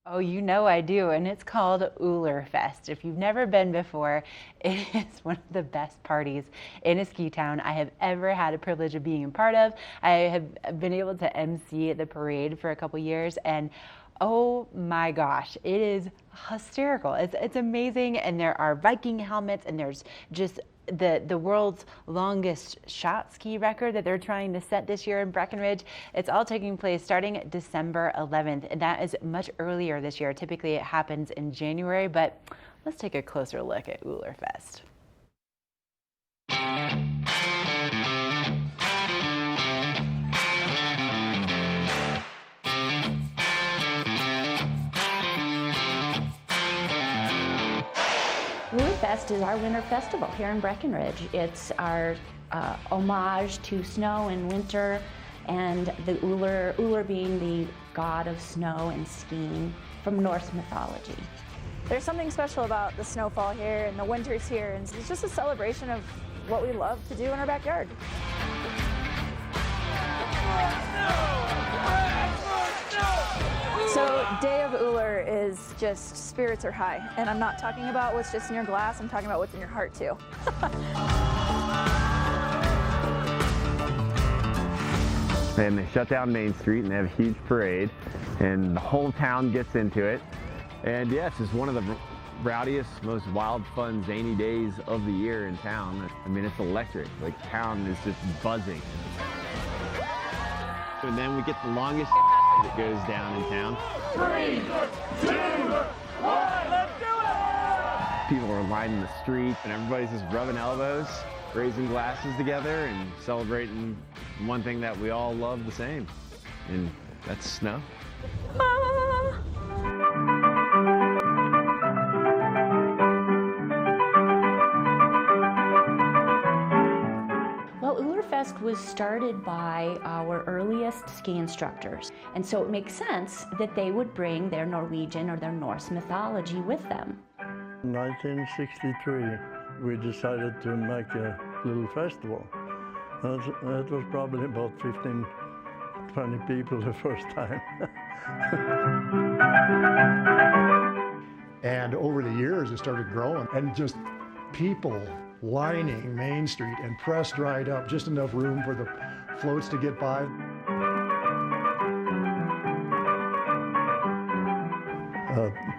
Oh, you know I do, and it's called Uller Fest. If you've never been before, it is one of the best parties in a ski town I have ever had a privilege of being a part of. I have been able to MC the parade for a couple years, and oh my gosh, it is hysterical. It's amazing, and there are Viking helmets, and there's just the world's longest shot ski record that they're trying to set this year in Breckenridge. It's all taking place starting December 11th, and that is much earlier this year. Typically it happens in January, but let's take a closer look at Uller Fest. Uller Fest is our winter festival here in Breckenridge. It's our homage to snow and winter, and the Uller being the god of snow and skiing from Norse mythology. There's something special about the snowfall here and the winters here, and it's just a celebration of what we love to do in our backyard. So Day of Uller is just spirits are high, and I'm not talking about what's just in your glass, I'm talking about what's in your heart too. And they shut down Main Street and they have a huge parade. and the whole town gets into it. And yeah, it's just one of the rowdiest, most wild, fun, zany days of the year in town. I mean, it's electric. Like, town is just buzzing. And then we get the longest that goes down in town. 3, 2, 1, let's do it! People are lining the street, and everybody's just rubbing elbows, raising glasses together, and celebrating one thing that we all love the same, and that's snow. Well, Ulerfest was started by our earliest ski instructors, and so it makes sense that they would bring their Norwegian or their Norse mythology with them. In 1963, we decided to make a little festival. That was probably about 15, 20 people the first time. And over the years, it started growing, and just people lining Main Street and pressed right up, just enough room for the floats to get by.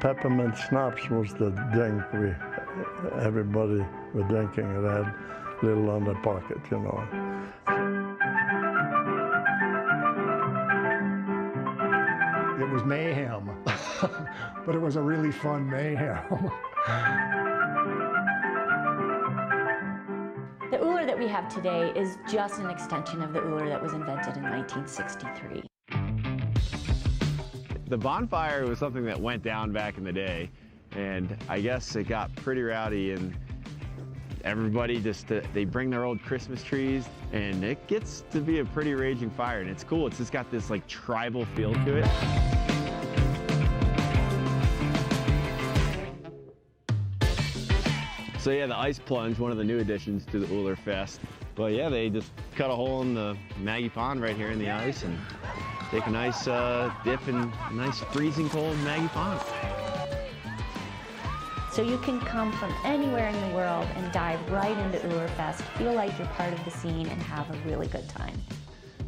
Peppermint schnapps was the drink everybody was drinking. It had little on the pocket, you know. It was mayhem, but it was a really fun mayhem. The Uller that we have today is just an extension of the Uller that was invented in 1963. The bonfire was something that went down back in the day, and I guess it got pretty rowdy, and everybody just, they bring their old Christmas trees, and it gets to be a pretty raging fire, and it's cool. It's just got this like tribal feel to it. So yeah, the ice plunge, one of the new additions to the Uller Fest. But yeah, they just cut a hole in the Maggie Pond right here in the ice and take a nice dip in a nice freezing cold Maggie Pond. So you can come from anywhere in the world and dive right into Ulerfest, feel like you're part of the scene, and have a really good time.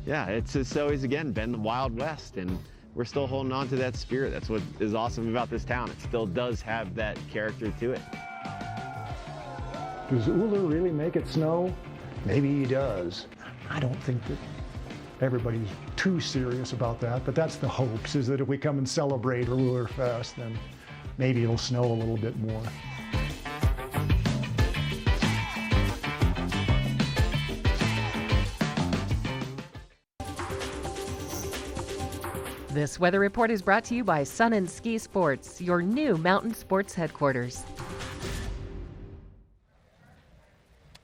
Yeah, it's always, again, been the Wild West, and we're still holding on to that spirit. That's what is awesome about this town. It still does have that character to it. Does Uller really make it snow? Maybe he does. I don't think that everybody's too serious about that, but that's the hopes, is that if we come and celebrate Ulerfest, then maybe it'll snow a little bit more. This weather report is brought to you by Sun and Ski Sports, your new mountain sports headquarters.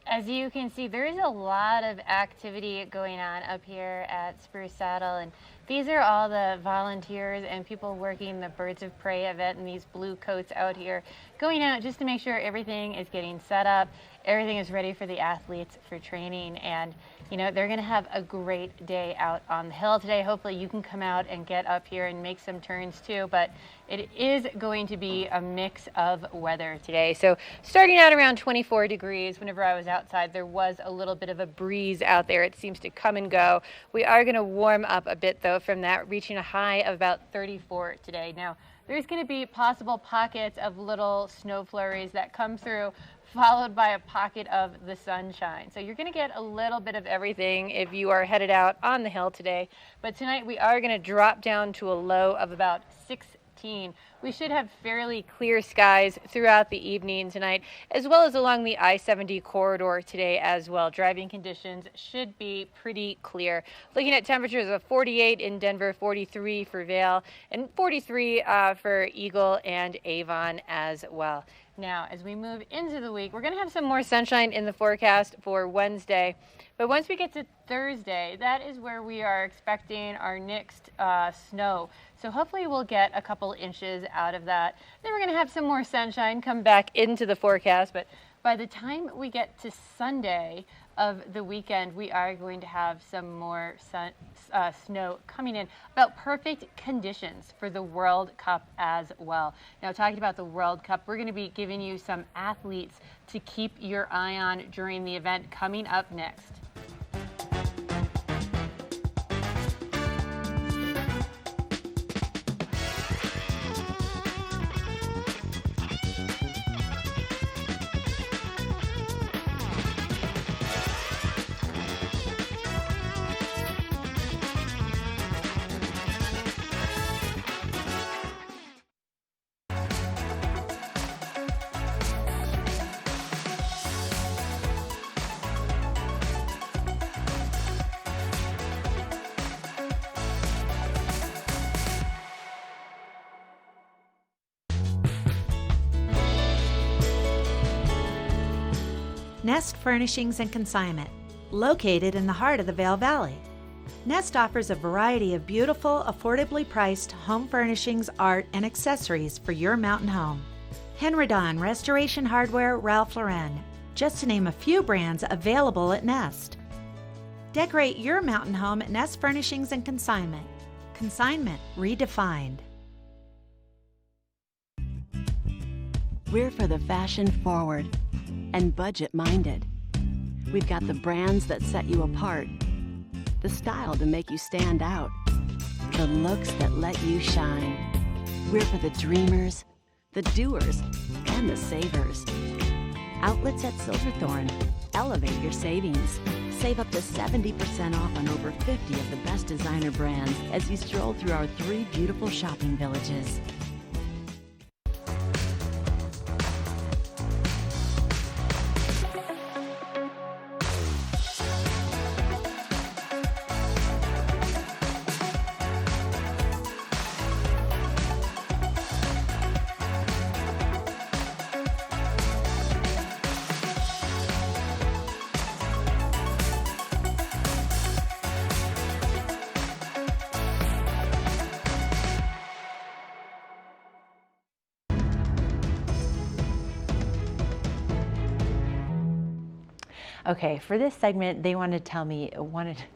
As you can see, there is a lot of activity going on up here at Spruce Saddle, and these are all the volunteers and people working the Birds of Prey event in these blue coats out here, going out just to make sure everything is getting set up, everything is ready for the athletes for training, and you know, they're gonna have a great day out on the hill today. Hopefully you can come out and get up here and make some turns too, but it is going to be a mix of weather today. So starting out around 24 degrees, whenever I was outside, there was a little bit of a breeze out there. It seems to come and go. We are gonna warm up a bit though from that, reaching a high of about 34 today. Now, there's gonna be possible pockets of little snow flurries that come through, followed by a pocket of the sunshine. So you're gonna get a little bit of everything if you are headed out on the hill today. But tonight we are gonna drop down to a low of about 16. We should have fairly clear skies throughout the evening tonight, as well as along the I-70 corridor today as well. Driving conditions should be pretty clear. Looking at temperatures of 48 in Denver, 43 for Vail, and 43 for Eagle and Avon as well. Now, as we move into the week, we're going to have some more sunshine in the forecast for Wednesday. But once we get to Thursday, that is where we are expecting our next snow. So hopefully we'll get a couple inches out of that. Then we're going to have some more sunshine come back into the forecast. But by the time we get to Sunday of the weekend, we are going to have some more snow coming in. About perfect conditions for the World Cup as well. Now, talking about the World Cup, we're going to be giving you some athletes to keep your eye on during the event coming up next. Nest Furnishings and Consignment, located in the heart of the Vail Valley. Nest offers a variety of beautiful, affordably priced home furnishings, art, and accessories for your mountain home. Henredon, Restoration Hardware, Ralph Lauren, just to name a few brands available at Nest. Decorate your mountain home at Nest Furnishings and Consignment. Consignment redefined. We're for the fashion forward and budget minded. We've got the brands that set you apart, the style to make you stand out, the looks that let you shine. We're for the dreamers, the doers, and the savers. Outlets at Silverthorne. Elevate your savings. Save up to 70% off on over 50 of the best designer brands as you stroll through our 3 beautiful shopping villages. Okay, for this segment, they wanted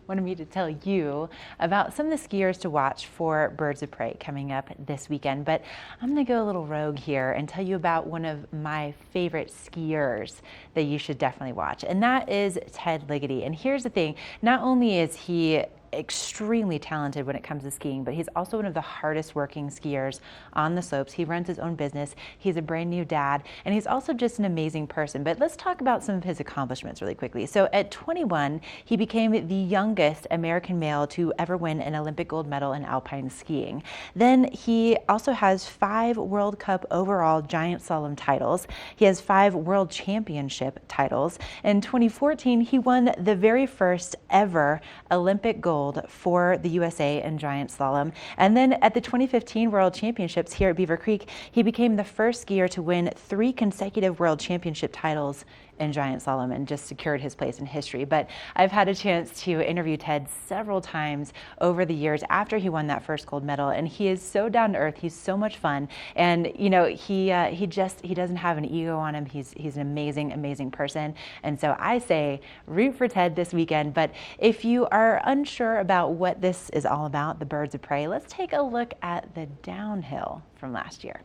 me to tell you about some of the skiers to watch for Birds of Prey coming up this weekend. But I'm going to go a little rogue here and tell you about one of my favorite skiers that you should definitely watch, and that is Ted Ligety. And here's the thing: not only is he extremely talented when it comes to skiing, but he's also one of the hardest working skiers on the slopes. He runs his own business. He's a brand new dad, and he's also just an amazing person. But let's talk about some of his accomplishments really quickly. So at 21, he became the youngest American male to ever win an Olympic gold medal in alpine skiing. Then he also has 5 World Cup overall giant slalom titles. He has 5 World Championship titles. In 2014, he won the very first ever Olympic gold for the USA in giant slalom. And then at the 2015 World Championships here at Beaver Creek, he became the first skier to win 3 consecutive World Championship titles in giant slalom and just secured his place in history. But I've had a chance to interview Ted several times over the years after he won that first gold medal, and he is so down to earth. He's so much fun, and you know, he doesn't have an ego on him. He's an amazing person, and so I say root for Ted this weekend. But if you are unsure about what this is all about, the Birds of Prey, let's take a look at the downhill from last year.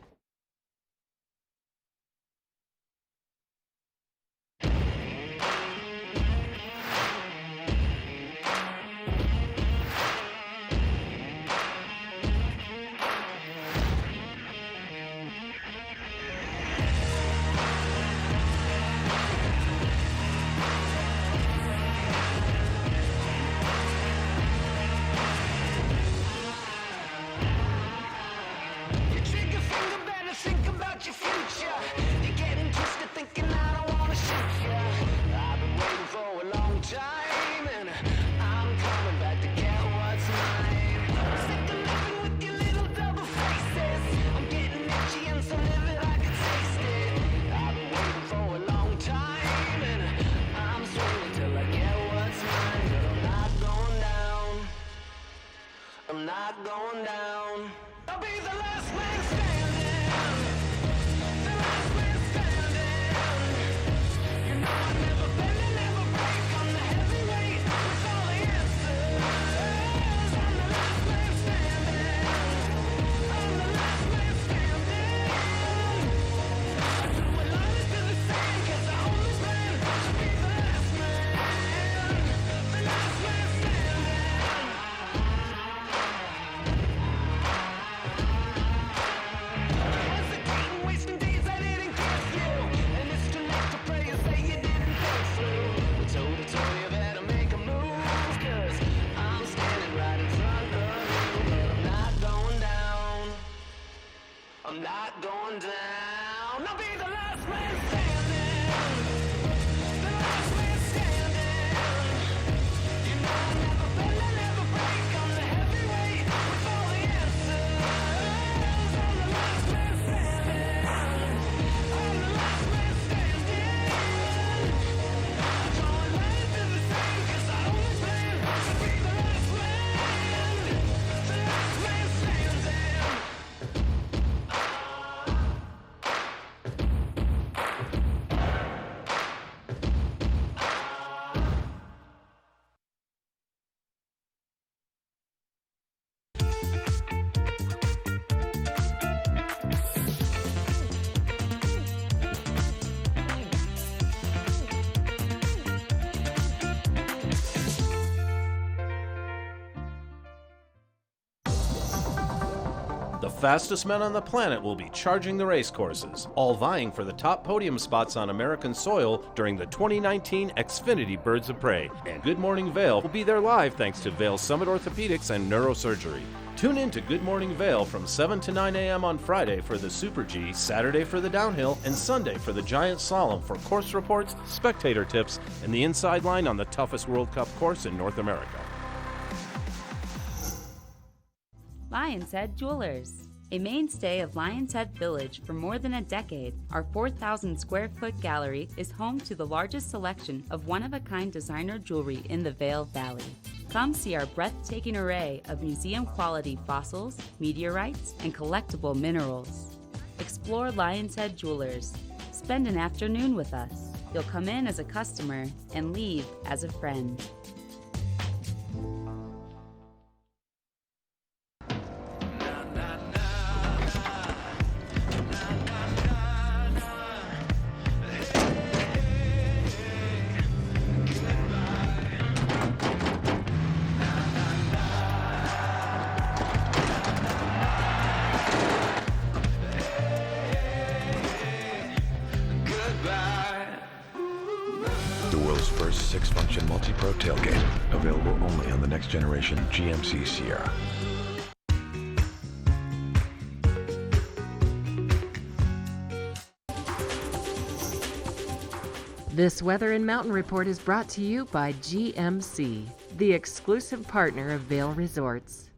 Trigger finger fastest men on the planet will be charging the race courses, all vying for the top podium spots on American soil during the 2019 Xfinity Birds of Prey. And Good Morning Vail will be there live thanks to Vail Summit Orthopedics and Neurosurgery. Tune in to Good Morning Vail from 7 to 9 a.m. on Friday for the Super G, Saturday for the Downhill, and Sunday for the Giant Slalom for course reports, spectator tips, and the inside line on the toughest World Cup course in North America. Lion's Head Jewelers. A mainstay of Lion's Head Village for more than a decade, our 4,000 square foot gallery is home to the largest selection of one-of-a-kind designer jewelry in the Vail Valley. Come see our breathtaking array of museum-quality fossils, meteorites, and collectible minerals. Explore Lion's Head Jewelers. Spend an afternoon with us. You'll come in as a customer and leave as a friend. The world's first 6-function multi-pro tailgate, available only on the next generation GMC Sierra. This Weather and Mountain Report is brought to you by GMC, the exclusive partner of Vail Resorts.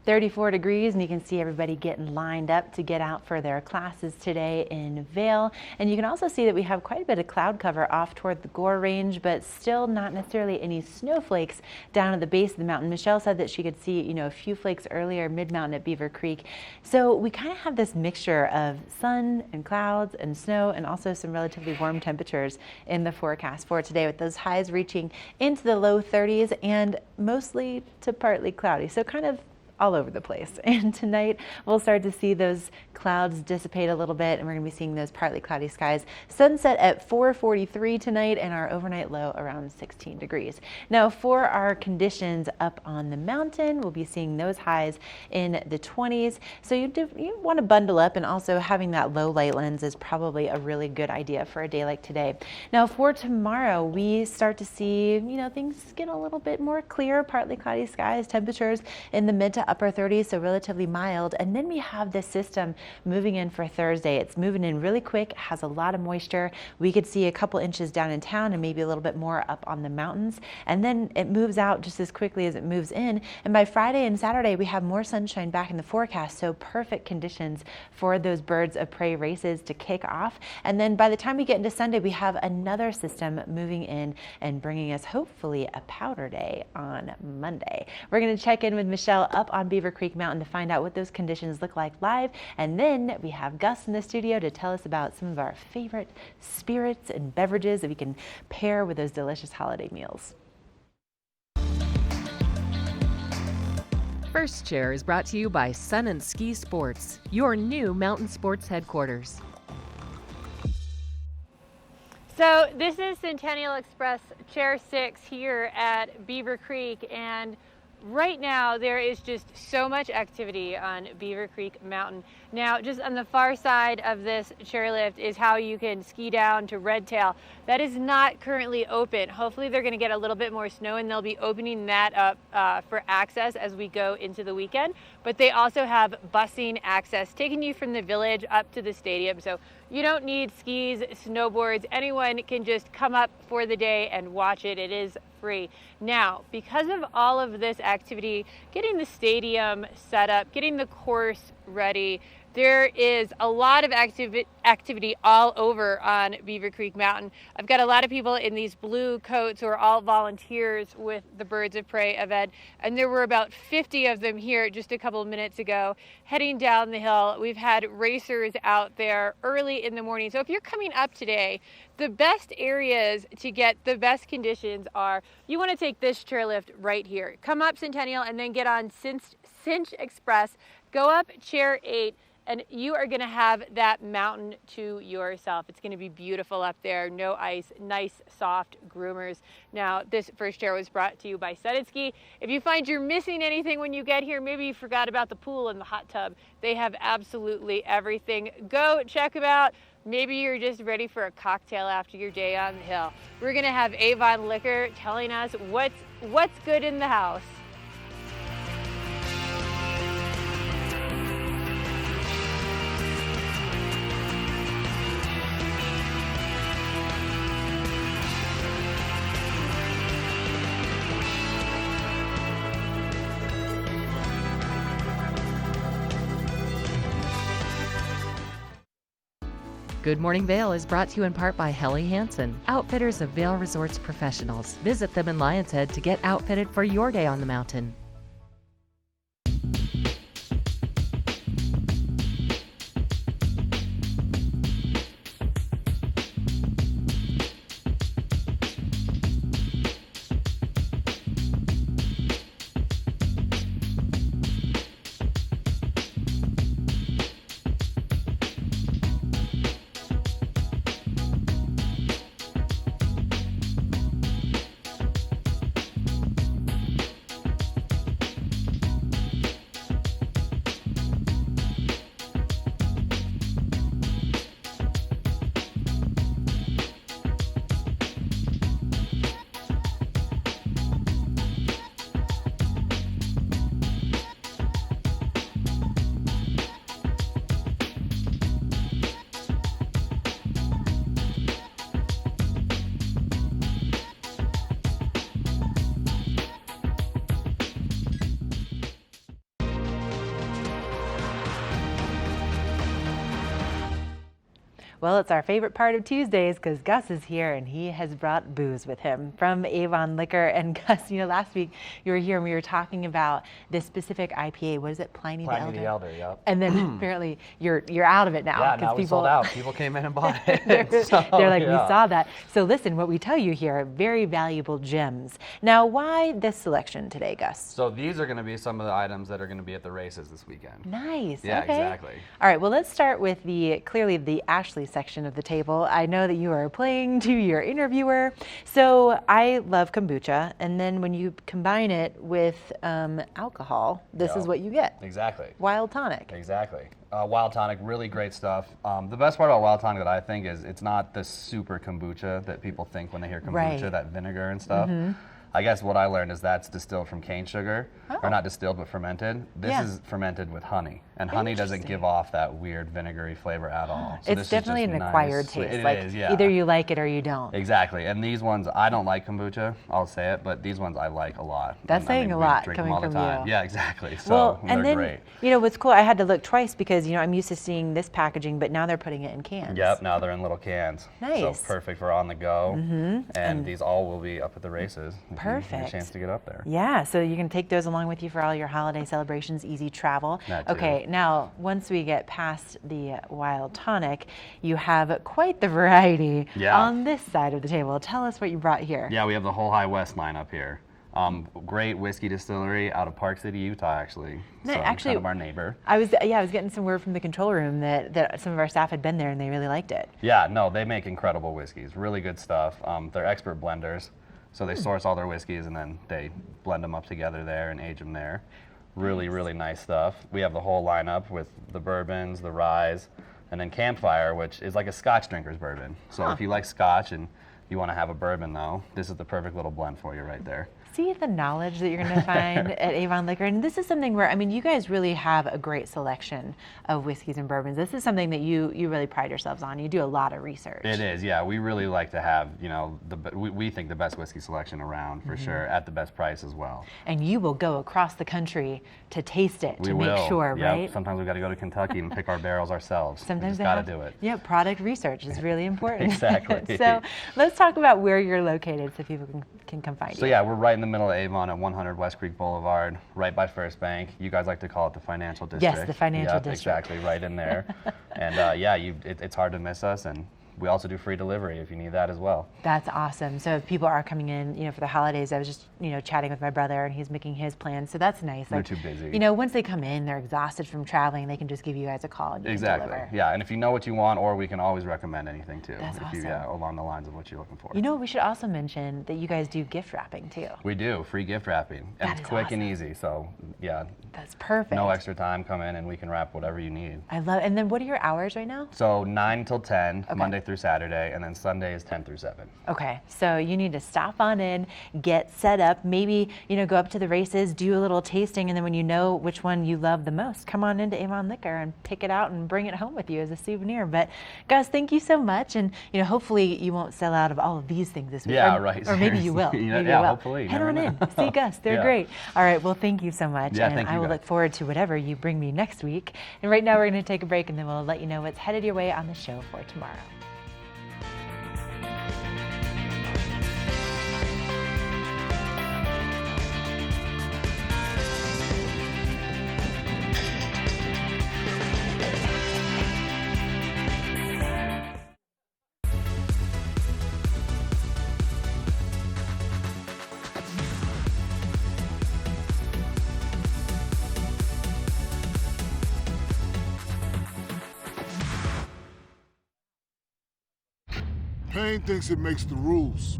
34 degrees, and you can see everybody getting lined up to get out for their classes today in Vail. And you can also see that we have quite a bit of cloud cover off toward the Gore Range, but still not necessarily any snowflakes down at the base of the mountain. Michelle said that she could see, a few flakes earlier mid-mountain at Beaver Creek. So we kind of have this mixture of sun and clouds and snow and also some relatively warm temperatures in the forecast for today, with those highs reaching into the low 30s and mostly to partly cloudy. So kind of all over the place. And tonight we'll start to see those clouds dissipate a little bit, and we're going to be seeing those partly cloudy skies. Sunset at 4:43 tonight, and our overnight low around 16 degrees. Now for our conditions up on the mountain, we'll be seeing those highs in the 20s. So you want to bundle up, and also having that low light lens is probably a really good idea for a day like today. Now for tomorrow, we start to see, things get a little bit more clear, partly cloudy skies, temperatures in the mid to upper 30s, so relatively mild. And then we have this system moving in for Thursday. It's moving in really quick, has a lot of moisture. We could see a couple inches down in town and maybe a little bit more up on the mountains. And then it moves out just as quickly as it moves in. And by Friday and Saturday, we have more sunshine back in the forecast, so perfect conditions for those birds of prey races to kick off. And then by the time we get into Sunday, we have another system moving in and bringing us hopefully a powder day on Monday. We're going to check in with Michelle up on Beaver Creek Mountain to find out what those conditions look like live. And then we have Gus in the studio to tell us about some of our favorite spirits and beverages that we can pair with those delicious holiday meals. First Chair is brought to you by Sun and Ski Sports, your new mountain sports headquarters. So this is Centennial Express Chair 6 here at Beaver Creek, and right now there is just so much activity on Beaver Creek Mountain. Now just on the far side of this chairlift is how you can ski down to Red Tail. That is not currently open. Hopefully they're going to get a little bit more snow, and they'll be opening that up for access as we go into the weekend. But they also have busing access taking you from the village up to the stadium. So you don't need skis, snowboards. Anyone can just come up for the day and watch it. It is free. Now, because of all of this activity, getting the stadium set up, getting the course ready, there is a lot of activity all over on Beaver Creek Mountain. I've got a lot of people in these blue coats who are all volunteers with the Birds of Prey event, and there were about 50 of them here just a couple of minutes ago heading down the hill. We've had racers out there early in the morning. So if you're coming up today, the best areas to get the best conditions are, you want to take this chairlift right here. Come up Centennial and then get on Cinch Express, go up Chair 8, and you are going to have that mountain to yourself. It's going to be beautiful up there. No ice, nice, soft groomers. Now, this first chair was brought to you by Sun & Ski. If you find you're missing anything when you get here, maybe you forgot about the pool and the hot tub, they have absolutely everything. Go check them out. Maybe you're just ready for a cocktail after your day on the hill. We're going to have Avon Liquor telling us what's good in the house. Good Morning Vail is brought to you in part by Helly Hansen, outfitters of Vail Resorts professionals. Visit them in Lion's Head to get outfitted for your day on the mountain. Well, it's our favorite part of Tuesdays because Gus is here and he has brought booze with him from Avon Liquor. And Gus, you know, last week you were here and we were talking about this specific IPA. What is it? Pliny the Elder? Pliny the Elder, yep. And then apparently you're out of it now. Yeah, now we sold out. People came in and bought it. they're like, we saw that. So listen, what we tell you here are very valuable gems. Now, why this selection today, Gus? So these are going to be some of the items that are going to be at the races this weekend. Nice. Yeah, okay. exactly. All right, well, let's start with clearly the Ashley section of the table. I know that you are playing to your interviewer. So I love kombucha, and then when you combine it with alcohol, this is what you get. Exactly. Wild tonic. Exactly. Wild tonic, really great stuff. The best part about wild tonic that I think is it's not the super kombucha that people think when they hear kombucha, Right. that vinegar and stuff. Mhm. I guess what I learned is that's distilled from cane sugar, or not distilled, but fermented. This Yeah. is fermented with honey, and honey doesn't give off that weird vinegary flavor at all. So It's this is definitely just an nice, acquired sweet- taste. It Like is, yeah. either you like it or you don't. Exactly, and these ones, I don't like kombucha, I'll say it, but these ones I like a lot. That's saying we a lot drink them coming all the from time. you. Yeah, exactly, so Well, they're and then, great. you know, what's cool, I had to look twice because, you know, I'm used to seeing this packaging, but now they're putting it in cans. Yep, now they're in little cans. Nice. So perfect for on the go, Mhm. and these all will be up at the races. If you get Perfect. a chance to get up there. Yeah, so you can take those along with you for all your holiday celebrations, easy travel. That too. Okay, now once we get past the wild tonic, you have quite the variety Yeah. on this side of the table. Tell us what you brought here. Yeah, we have the whole High West line up here. Great whiskey distillery out of Park City, Utah, actually. No, So actually, kind of our neighbor. I was getting some word from the control room that some of our staff had been there and they really liked it. Yeah, no, they make incredible whiskeys, really good stuff. They're expert blenders, so they source all their whiskeys and then they blend them up together there and age them there. Really, really nice stuff. We have the whole lineup with the bourbons, the ryes, and then Campfire, which is like a Scotch drinker's bourbon. So if you like Scotch and you want to have a bourbon though, this is the perfect little blend for you right there. See the knowledge that you're going to find at Avon Liquor. And this is something where, I mean, you guys really have a great selection of whiskeys and bourbons. This is something that you really pride yourselves on. You do a lot of research. It is, yeah. We really like to have, you know, we think the best whiskey selection around for sure, at the best price as well. And you will go across the country to taste it, to We make will. sure, Yep. right? Sometimes we've got to go to Kentucky and pick our barrels ourselves. Sometimes we they just got have to do it. Yeah, product research is really important. Exactly. So let's talk about where you're located so people can come find you. So yeah, we're right in the middle of Avon at 100 West Creek Boulevard, right by First Bank. You guys like to call it the financial district. Yes, the financial Yep, district. Exactly, right in there. And yeah, it's hard to miss us, and we also do free delivery if you need that as well. That's awesome. So if people are coming in, for the holidays, I was just, chatting with my brother and he's making his plans. So that's nice. They're too busy. Once they come in, they're exhausted from traveling. They can just give you guys a call and you can deliver. Yeah, and if you know what you want, or we can always recommend anything too. That's awesome. Along the lines of what you're looking for. We should also mention that you guys do gift wrapping too. We do, free gift wrapping. And it's quick and easy, so yeah. That's perfect. No extra time, come in and we can wrap whatever you need. I love it. And then what are your hours right now? So 9 till 10, Monday through Saturday, and then Sunday is 10 through 7. Okay, so you need to stop on in, get set up, maybe, go up to the races, do a little tasting, and then when you know which one you love the most, come on into Avon Liquor and pick it out and bring it home with you as a souvenir. But guys, thank you so much, and hopefully you won't sell out of all of these things this week. Yeah, right. Or maybe you will. Maybe you will. Hopefully. Head on in, see Gus, they're great. All right, well, thank you so much, yeah, and I will look forward to whatever you bring me next week. And right now we're going to take a break, and then we'll let you know what's headed your way on the show for tomorrow. Payne thinks it makes the rules,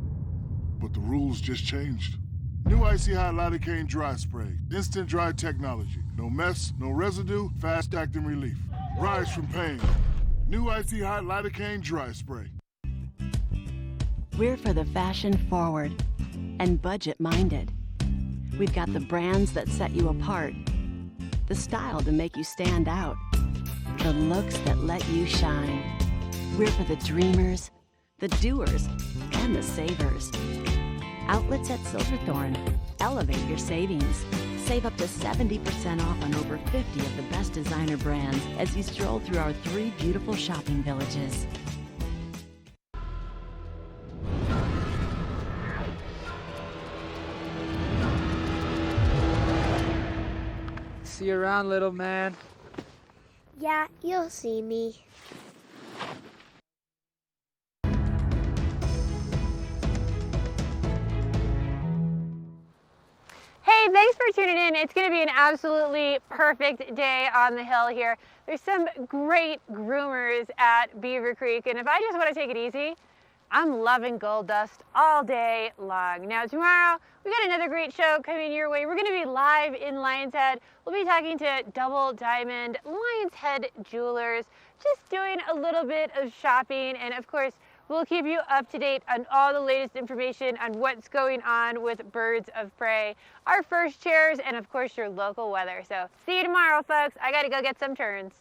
but the rules just changed. New Icy Hot Lidocaine Dry Spray. Instant dry technology. No mess, no residue, fast acting relief. Rise from pain. New Icy Hot Lidocaine Dry Spray. We're for the fashion forward and budget minded. We've got the brands that set you apart, the style to make you stand out, the looks that let you shine. We're for the dreamers, the doers, and the savers. Outlets at Silverthorne. Elevate your savings. Save up to 70% off on over 50 of the best designer brands as you stroll through our 3 beautiful shopping villages. See you around, little man. Yeah, you'll see me. Hey, thanks for tuning in. It's going to be an absolutely perfect day on the hill here. There's some great groomers at Beaver Creek, and if I just want to take it easy, I'm loving gold dust all day long. Now tomorrow, we got another great show coming your way. We're going to be live in Lion's Head. We'll be talking to Double Diamond Lion's Head Jewelers, just doing a little bit of shopping, and of course, we'll keep you up to date on all the latest information on what's going on with Birds of Prey, our first chairs, and of course your local weather. So see you tomorrow, folks. I gotta go get some turns.